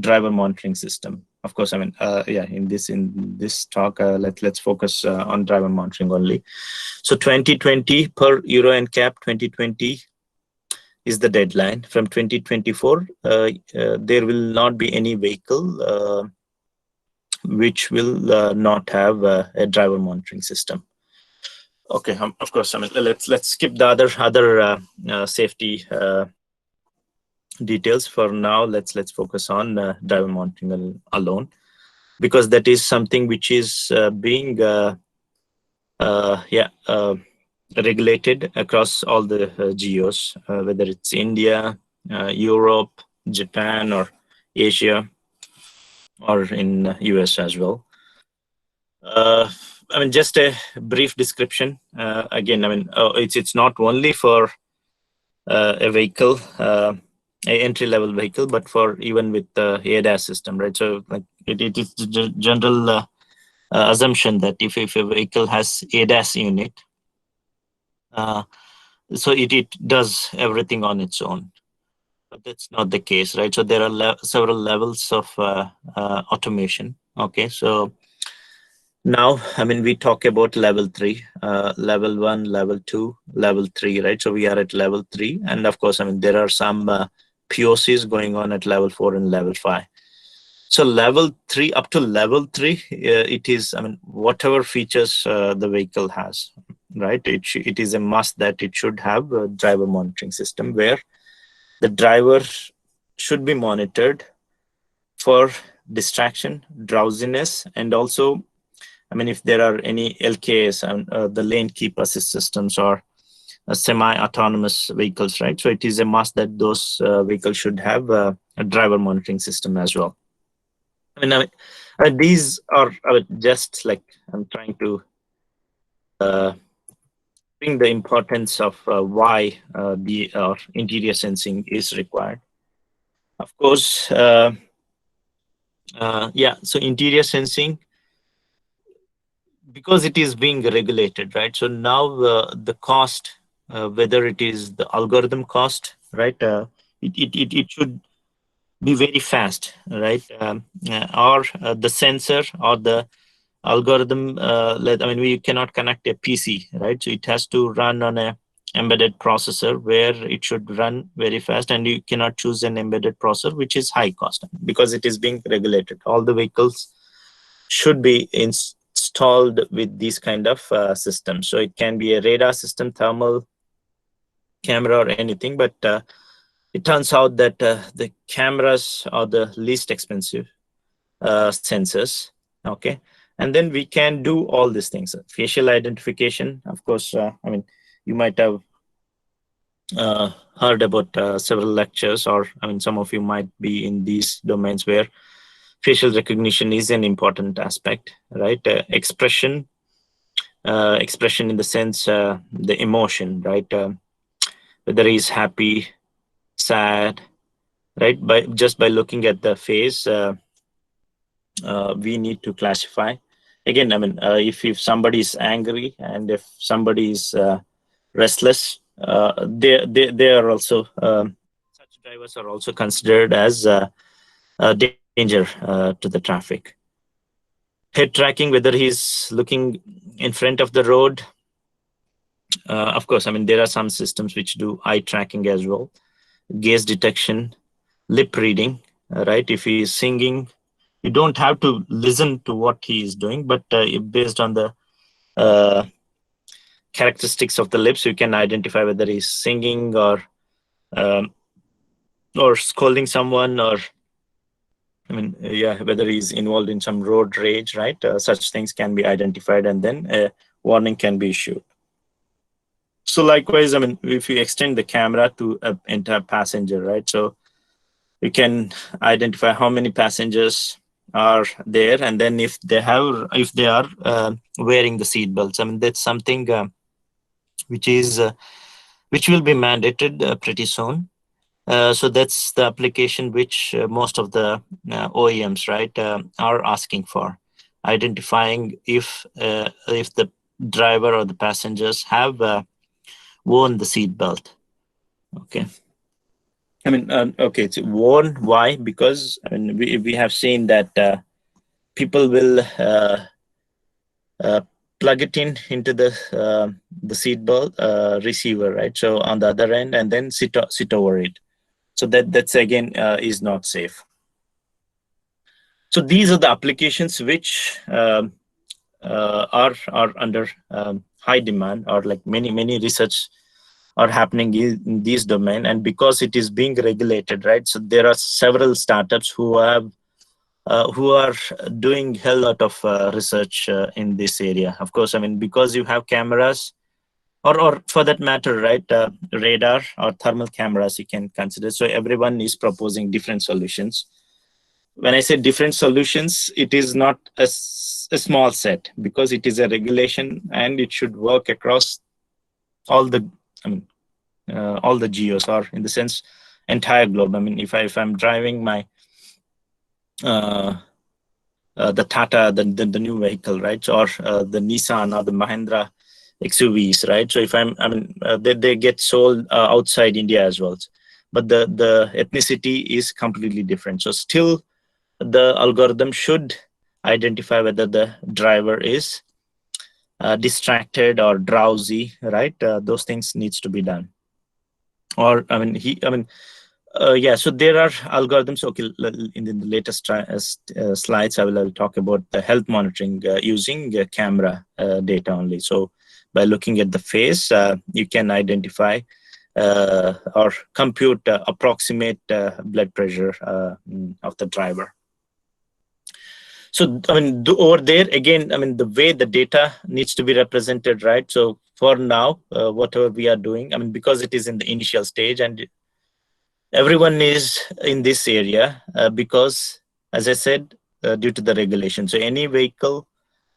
driver monitoring system. Of course, I mean, yeah, in this talk, let's focus on driver monitoring only. So 2020 per Euro NCAP 2020 is the deadline. From 2024, there will not be any vehicle which will not have a driver monitoring system. Okay, of course, I mean, let's skip the other safety details for now. Let's focus on driver monitoring alone, because that is something which is being regulated across all the geos, whether it's India, Europe, Japan, or Asia, or in US as well. I mean, just a brief description. Again, I mean, it's not only for a vehicle, a entry-level vehicle, but for even with the ADAS system, right? So, like, it is the general assumption that if a vehicle has ADAS unit, so it does everything on its own. But that's not the case, right? So there are several levels of automation. Okay, so now, I mean, we talk about level 3, level 1, level 2, level 3, right? So we are at level 3. And of course, I mean, there are some POCs going on at level 4 and level 5. So level 3, up to level 3, it is, I mean, whatever features the vehicle has, right? It is a must that it should have a driver monitoring system where the driver should be monitored for distraction, drowsiness, and also, I mean, if there are any LKAs and the lane keep assist systems or semi-autonomous vehicles, right? So it is a must that those vehicles should have a driver monitoring system as well. I mean, these are just like I'm trying to bring the importance of why the interior sensing is required. Of course, yeah. So interior sensing, because it is being regulated, right? So now the cost, whether it is the algorithm cost, right? It should be very fast, right? Or the sensor or the algorithm. I mean, we cannot connect a PC, right? So it has to run on a embedded processor where it should run very fast, and you cannot choose an embedded processor which is high cost because it is being regulated. All the vehicles should be installed with these kind of systems. So it can be a radar system, thermal camera, or anything, but it turns out that the cameras are the least expensive sensors. Okay, and then we can do all these things. Facial identification, of course. I mean, you might have heard about several lectures, or I mean, some of you might be in these domains where facial recognition is an important aspect, right? Expression in the sense the emotion, right? Whether he's happy, sad, right? By looking at the face, we need to classify. Again, I mean, if somebody is angry and if somebody is restless, they are also such drivers are also considered as a danger to the traffic. Head tracking, whether he's looking in front of the road. Of course, I mean, there are some systems which do eye tracking as well, gaze detection, lip reading, right? If he is singing, you don't have to listen to what he is doing, but based on the uh, characteristics of the lips, you can identify whether he's singing um, or scolding someone, or I mean, yeah, whether he's involved in some road rage, right? Such things can be identified, and then a warning can be issued. So likewise, I mean, if you extend the camera to an entire passenger, right? So you can identify how many passengers are there, and then if they are wearing the seat belts. I mean, that's something which will be mandated pretty soon. So that's the application which most of the OEMs, right, are asking for, identifying if the driver or the passengers have worn the seat belt. Okay. I mean, okay, it's worn. Why? Because I mean, we have seen that people will plug it into the seatbelt receiver, right? So on the other end, and then sit over it. So that's again is not safe. So these are the applications which are under high demand, or like many research are happening in this domain, and because it is being regulated, right? So there are several startups who are doing hell lot of research in this area. Of course, I mean, because you have cameras, or for that matter, right, radar or thermal cameras, you can consider. So everyone is proposing different solutions. When I say different solutions, it is not a small set, because it is a regulation and it should work across all the, I mean, all the geos, or in the sense, entire globe. I mean, if I'm driving my the Tata, the new vehicle, right, or the Nissan or the Mahindra XUVs, right? So if they get sold outside India as well, but the ethnicity is completely different. So still, the algorithm should identify whether the driver is distracted or drowsy, right? Those things needs to be done. Or yeah, so there are algorithms. Okay, in the latest slides, I will talk about the health monitoring using camera data only. So by looking at the face, you can identify or compute approximate blood pressure of the driver. So, I mean, over there, again, I mean, the way the data needs to be represented, right? So for now, whatever we are doing, I mean, because it is in the initial stage and everyone is in this area because, as I said, due to the regulation. So any vehicle,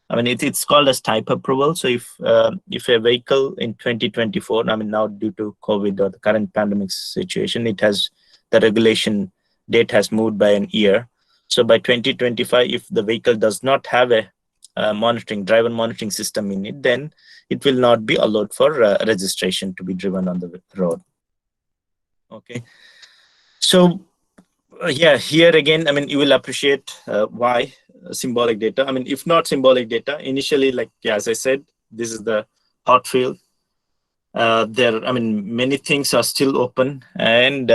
I mean, it's called as type approval. So if a vehicle in 2024, I mean, now due to COVID or the current pandemic situation, the regulation date has moved by an year. So by 2025, if the vehicle does not have a driver monitoring system in it, then it will not be allowed for registration to be driven on the road. Okay. So yeah, here again, I mean, you will appreciate why symbolic data. I mean, if not symbolic data, initially, like, yeah, as I said, this is the hot field. I mean, many things are still open, and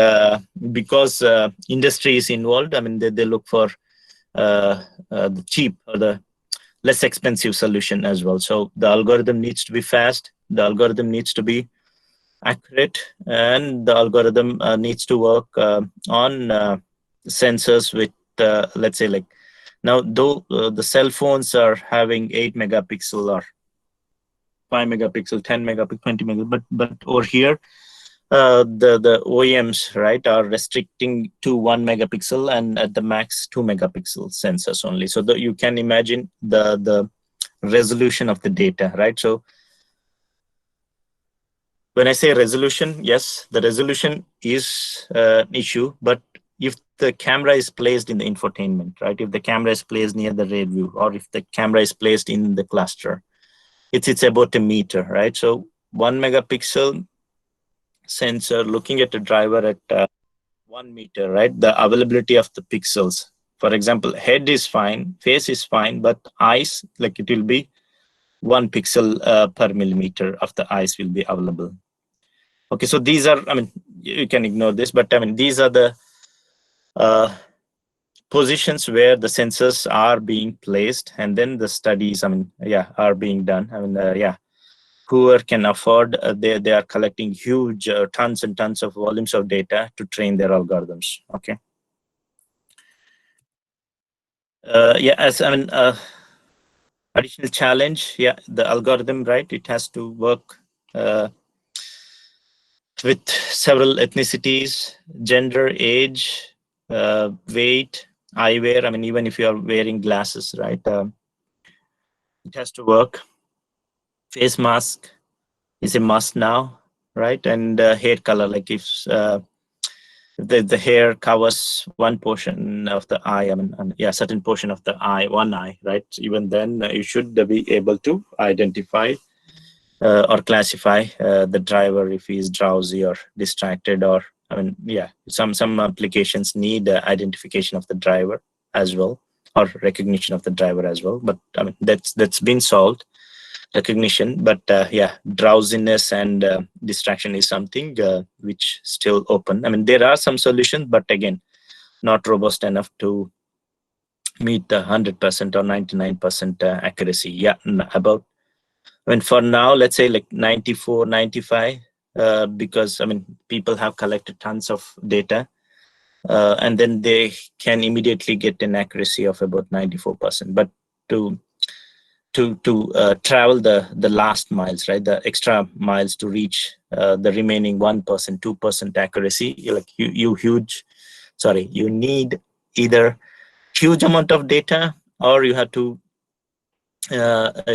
because industry is involved, I mean, they look for the cheap or the less expensive solution as well. So the algorithm needs to be fast, the algorithm needs to be accurate, and the algorithm needs to work on sensors with, let's say, like now, though the cell phones are having 8 megapixel or 5 megapixel, 10 megapixel, 20 megapixel, but over here, the OEMs, right, are restricting to 1 megapixel and at the max 2 megapixel sensors only. So you can imagine the resolution of the data, right? So when I say resolution, yes, the resolution is an issue, but if the camera is placed in the infotainment, right, if the camera is placed near the rear view, or if the camera is placed in the cluster, it's about a meter, right? So 1 megapixel sensor looking at a driver at 1 meter, right? The availability of the pixels. For example, head is fine, face is fine, but eyes, like it will be 1 pixel per millimeter of the eyes will be available. Okay, so these are, I mean, you can ignore this, but I mean, these are the positions where the sensors are being placed, and then the studies, I mean, yeah, are being done. I mean, yeah, whoever can afford, they are collecting huge tons and tons of volumes of data to train their algorithms. Okay. Yeah, as I mean, additional challenge, yeah, the algorithm, right? It has to work with several ethnicities, gender, age, weight, eyewear. I mean, even if you are wearing glasses, right? It has to work. Face mask is a must now, right? And hair color, like if the hair covers one portion of the eye, I mean, yeah, certain portion of the eye, one eye, right? Even then, you should be able to identify or classify the driver if he is drowsy or distracted, or I mean, yeah, some applications need identification of the driver as well, or recognition of the driver as well. But I mean, that's been solved, recognition. But yeah, drowsiness and distraction is something which still open. I mean, there are some solutions, but again, not robust enough to meet the 100% or 99% accuracy. Yeah, about, I mean, for now, let's say like 94, 95, because I mean, people have collected tons of data, and then they can immediately get an accuracy of about 94%. But to travel the last miles, right, the extra miles to reach the remaining 1%, 2% accuracy, you need either huge amount of data, or you have to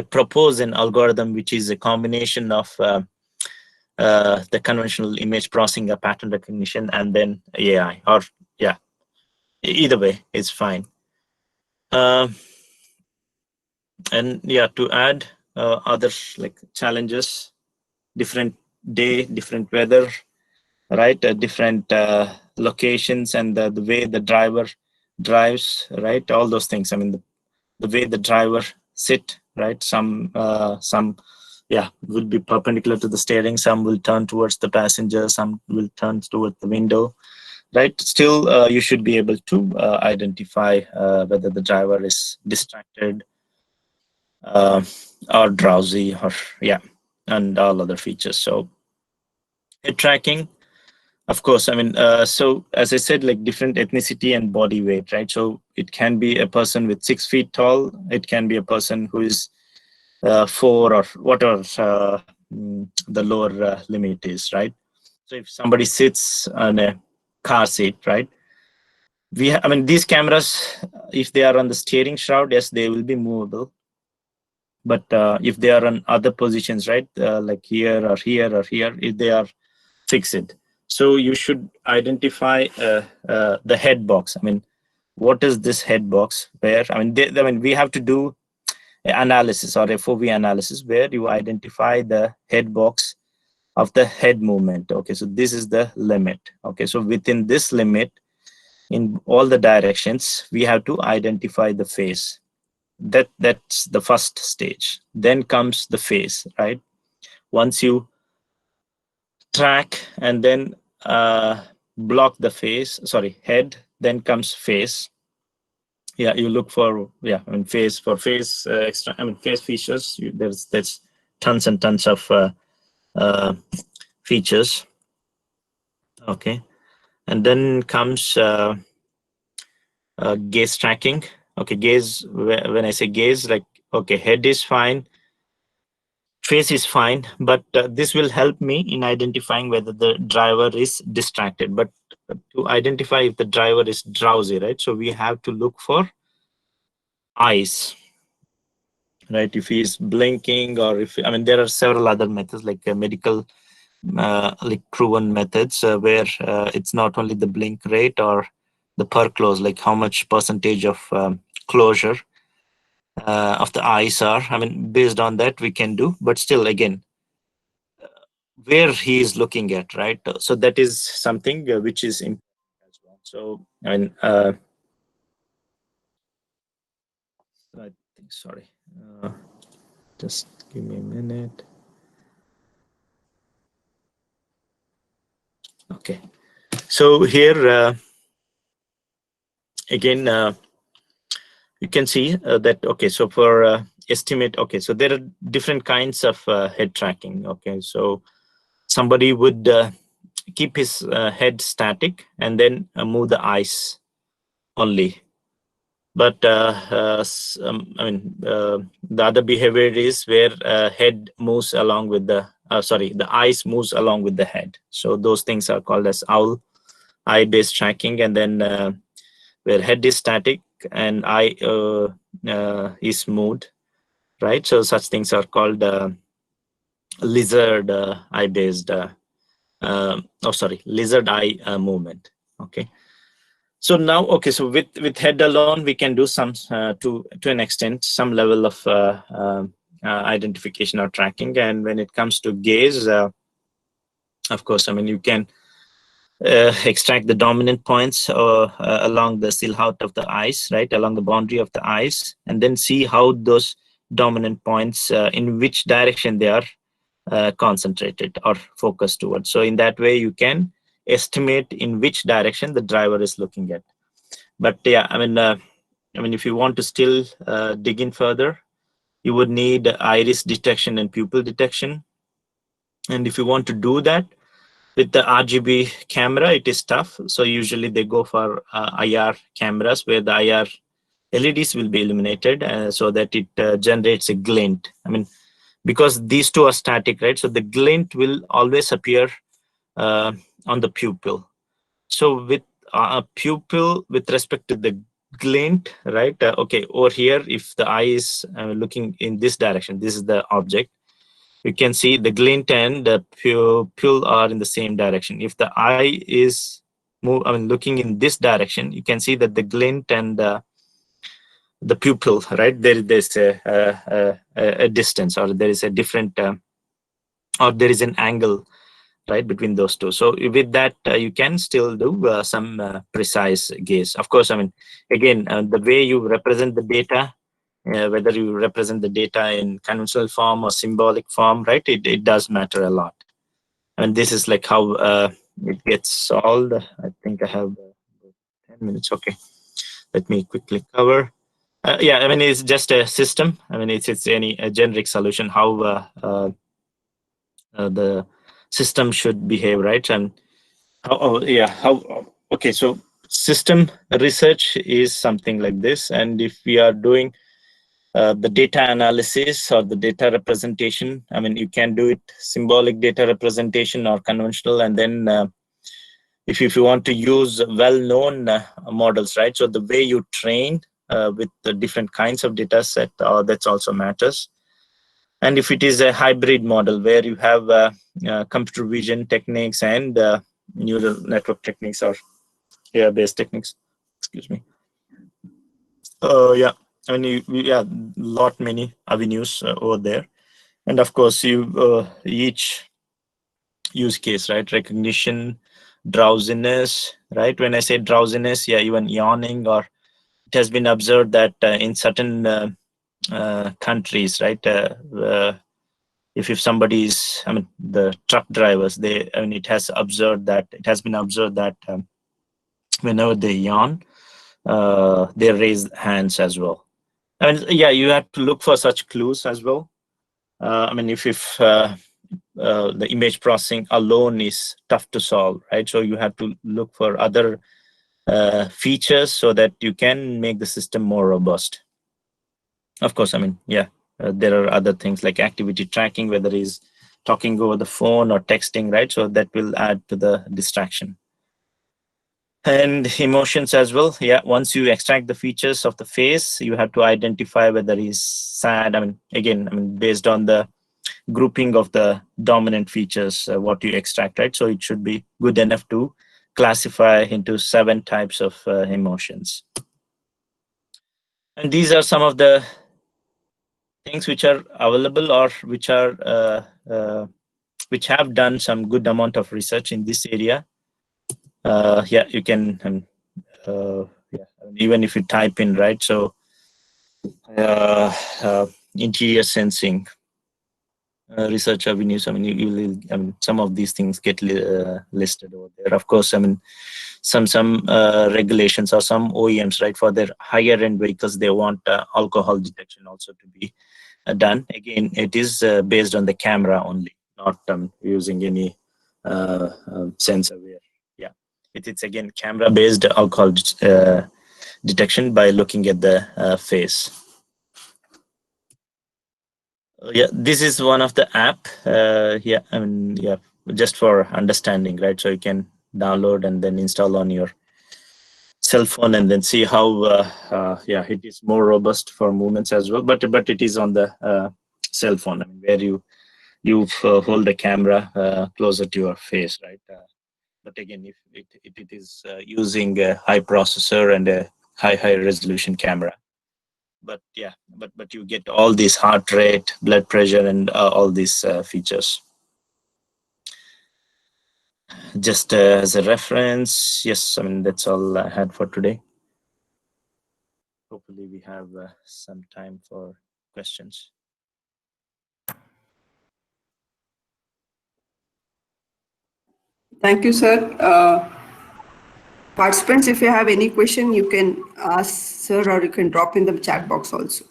propose an algorithm which is a combination of the conventional image processing, pattern recognition, and then AI. Or yeah, either way it's fine. And yeah, to add other like challenges, different day, different weather, right? Different locations, and the way the driver drives, right? All those things. I mean, the way the driver sit, right? Some yeah, will be perpendicular to the steering, some will turn towards the passenger, some will turn towards the window, right? Still, you should be able to identify whether the driver is distracted or drowsy, or yeah, and all other features. So head tracking, of course, I mean, so as I said, like different ethnicity and body weight, right? So it can be a person with 6 feet tall, it can be a person who is 4, or whatever the lower limit is, right? So if somebody sits on a car seat, right? I mean, these cameras, if they are on the steering shroud, yes, they will be movable. But if they are on other positions, right, like here or here or here, if they are fixed, so you should identify the head box. I mean, what is this head box? Where I mean, we have to do analysis or FOV analysis where you identify the head box of the head movement. Okay, so this is the limit. Okay, so within this limit, in all the directions, we have to identify the face. That's the first stage. Then comes the face, right? Once you track and then block the face, sorry, head, then comes face. yeah, you look for, yeah, I mean, face extra, I mean, face features. There's tons and tons of features. Okay, and then comes gaze tracking. Okay, gaze. When I say gaze, like, okay, head is fine, face is fine, but this will help me in identifying whether the driver is distracted. But to identify if the driver is drowsy, right? So we have to look for eyes, right? If he is blinking, or if, I mean, there are several other methods like medical, like proven methods where it's not only the blink rate or the per close, like how much percentage of closure of the eyes are. I mean, based on that we can do, but still, again, where he is looking at, right? So that is something which is important as well. So, I mean, I think, sorry, just give me a minute. Okay, so here again, you can see that, okay, so for estimate, okay, so there are different kinds of head tracking. Okay, so somebody would keep his head static and then move the eyes only. But I mean, the other behavior is where head moves along with the the eyes moves along with the head. So those things are called as owl eye based tracking. And then where head is static and eye is moved, right? So such things are called lizard eye based lizard eye movement. Okay, so now, okay, so with head alone we can do some to an extent some level of identification or tracking. And when it comes to gaze, of course, I mean, you can extract the dominant points along the silhouette of the eyes, right, along the boundary of the eyes, and then see how those dominant points, in which direction they are concentrated or focused towards. So in that way you can estimate in which direction the driver is looking at. But yeah, I mean, if you want to still dig in further, you would need iris detection and pupil detection. And if you want to do that with the RGB camera, it is tough. So usually they go for IR cameras where the IR LEDs will be illuminated so that it generates a glint. I mean, because these two are static, right? So the glint will always appear on the pupil. So with a pupil, with respect to the glint, right? Okay, over here, if the eye is looking in this direction, this is the object, you can see the glint and the pupil are in the same direction. If the eye is looking in this direction, you can see that the glint and the pupil, right? There's a distance, or there is a different, or there is an angle, right, between those two. So with that, you can still do some precise gaze. Of course, I mean, again, the way you represent the data, whether you represent the data in conventional form or symbolic form, right, it does matter a lot. And this is like how it gets solved. I think I have 10 minutes. Okay, let me quickly cover. Yeah, I mean, it's just a system. I mean, it's a generic solution how the system should behave, right? And okay, so system research is something like this. And if we are doing the data analysis or the data representation, I mean, you can do it symbolic data representation or conventional. And then if you want to use well-known models, right? So the way you train with the different kinds of data set, that's also matters. And if it is a hybrid model where you have computer vision techniques and neural network techniques or AI-based techniques, excuse me. Yeah, I mean, many avenues over there. And of course, each use case, right? Recognition, drowsiness, right? When I say drowsiness, yeah, even yawning, or it has been observed that in certain countries, right? If somebody is, I mean, the truck drivers, it has been observed that whenever they yawn, their raised hands as well. I mean, yeah, you have to look for such clues as well. I mean, if the image processing alone is tough to solve, right? So you have to look for other features so that you can make the system more robust. Of course, I mean, yeah, there are other things like activity tracking, whether it's talking over the phone or texting, right? So that will add to the distraction. And emotions as well. Yeah, once you extract the features of the face, you have to identify whether he's sad. I mean, again, I mean, based on the grouping of the dominant features, what you extract, right? So it should be good enough to classify into 7 types of emotions. And these are some of the things which are available or which are which have done some good amount of research in this area. Yeah, you can yeah, even if you type in, right? So interior sensing research avenues. I mean, you will. I mean, some of these things get listed over there. Of course, I mean, some regulations or some OEMs, right, for their higher end vehicles, they want alcohol detection also to be done. Again, it is based on the camera only, not using any sensor. Where, yeah, it's again camera based alcohol detection by looking at the face. Yeah, this is one of the app. Yeah, I mean, yeah, just for understanding, right? So you can download and then install on your cell phone and then see how yeah, it is more robust for movements as well. But it is on the cell phone, I mean, where you hold the camera closer to your face, right? But again, if it is using a high processor and a high resolution camera. But yeah, but you get all these heart rate, blood pressure, and all these features. Just as a reference, yes, I mean, that's all I had for today. Hopefully we have some time for questions. Thank you, sir. Participants, if you have any question, you can ask sir or you can drop in the chat box also.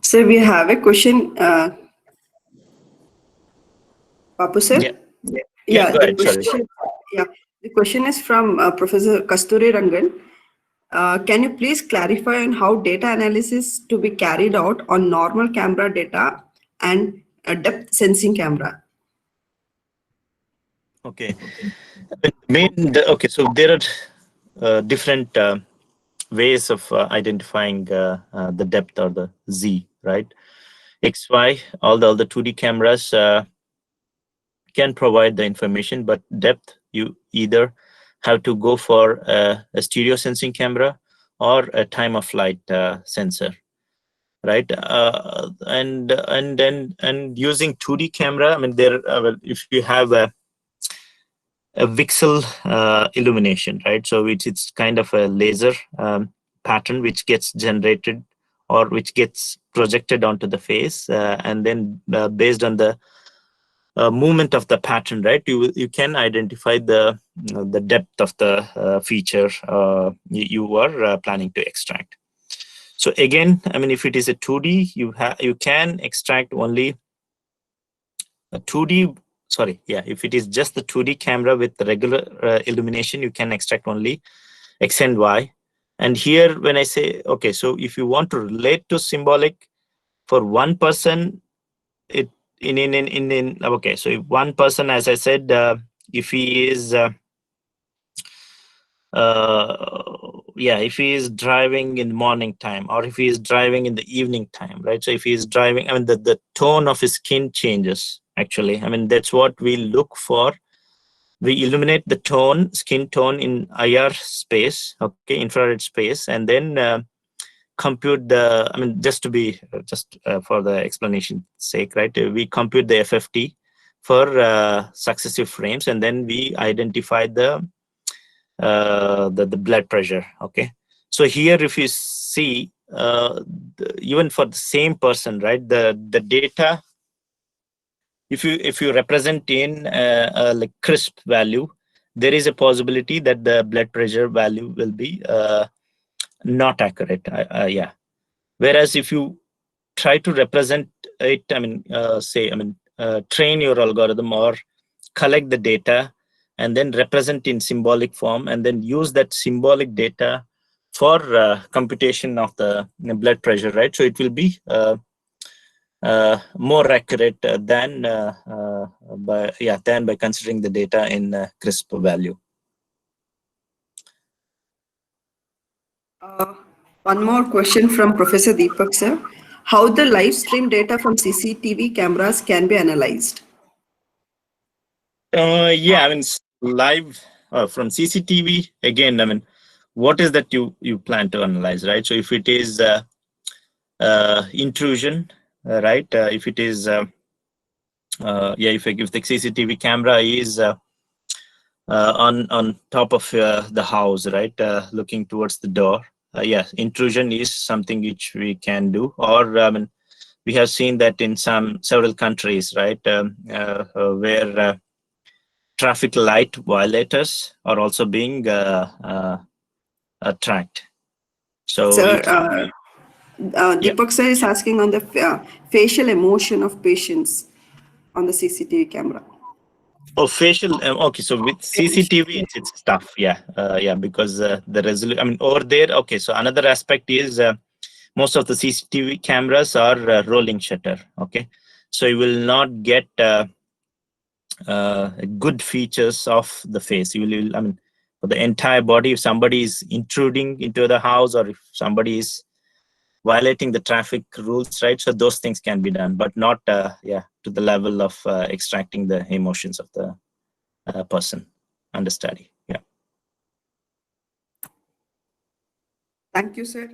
So we have a question, Bapu sir. Yeah, Yeah, go the ahead. Sorry. question, yeah, the question is from Professor Kasturi Rangan. Can you please clarify on how data analysis to be carried out on normal camera data and depth sensing camera? Okay. Okay, so there are different ways of identifying the depth or the Z, right? XY, all the 2D cameras can provide the information, but depth, you either have to go for a stereo sensing camera or a time of flight sensor, right? And using 2D camera, I mean, there well, if you have a VXL illumination, right? So it's kind of a laser pattern which gets generated or which gets projected onto the face, and then based on the movement of the pattern, right? You can identify the depth of the feature you are planning to extract. So again, I mean, if it is a 2D, you can extract only a 2D. Sorry, yeah. If it is just the 2D camera with the regular illumination, you can extract only X and Y. And here, when I say okay, so if you want to relate to symbolic for one person, it in okay, so if one person, as I said, if he is yeah, if he is driving in the morning time or if he is driving in the evening time, right? So if he is driving, I mean, the tone of his skin changes, actually. I mean, that's what we look for. We illuminate the tone, skin tone in IR space, okay, infrared space, and then compute the, I mean, just to be, just for the explanation sake, right? We compute the FFT for successive frames, and then we identify the the blood pressure. Okay, so here if you see, even for the same person, right, the data, if you represent in like crisp value, there is a possibility that the blood pressure value will be not accurate. Yeah. Whereas if you try to represent it, train your algorithm or collect the data and then represent in symbolic form and then use that symbolic data for computation of the blood pressure, right? So it will be more accurate than by considering the data in crisp value. One more question from Professor Deepak sir. How the live stream data from CCTV cameras can be analyzed? Yeah, I mean, live from CCTV, again, I mean, what is that you plan to analyze, right? So if it is intrusion, right? If it is, if the CCTV camera is on top of the house, right, looking towards the door, intrusion is something which we can do. Or I mean, we have seen that in several countries, right, where traffic light violators are also being tracked. So Sir, yeah. Deepak sir is asking on the facial emotion of patients on the CCTV camera. Oh, facial. Okay, so with CCTV, it's tough. Yeah, because the resolution. I mean, over there. Okay, so another aspect is most of the CCTV cameras are rolling shutter. Okay, so you will not get good features of the face. You will. I mean, for the entire body, if somebody is intruding into the house or if somebody is violating the traffic rules, right? So those things can be done, but not to the level of extracting the emotions of the person under study. Yeah. Thank you, sir.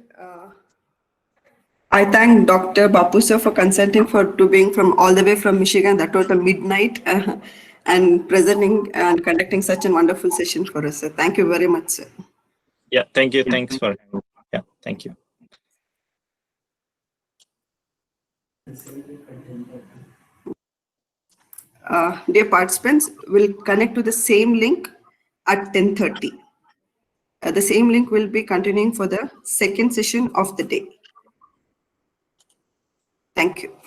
I thank Dr. Bapu sir for consenting to being from all the way from Michigan, that was the midnight, and presenting and conducting such a wonderful session for us, sir. Thank you very much, sir. Yeah, thank you. Thanks for, yeah, thank you. Dear participants, we'll connect to the same link at 10:30. The same link will be continuing for the second session of the day. Thank you.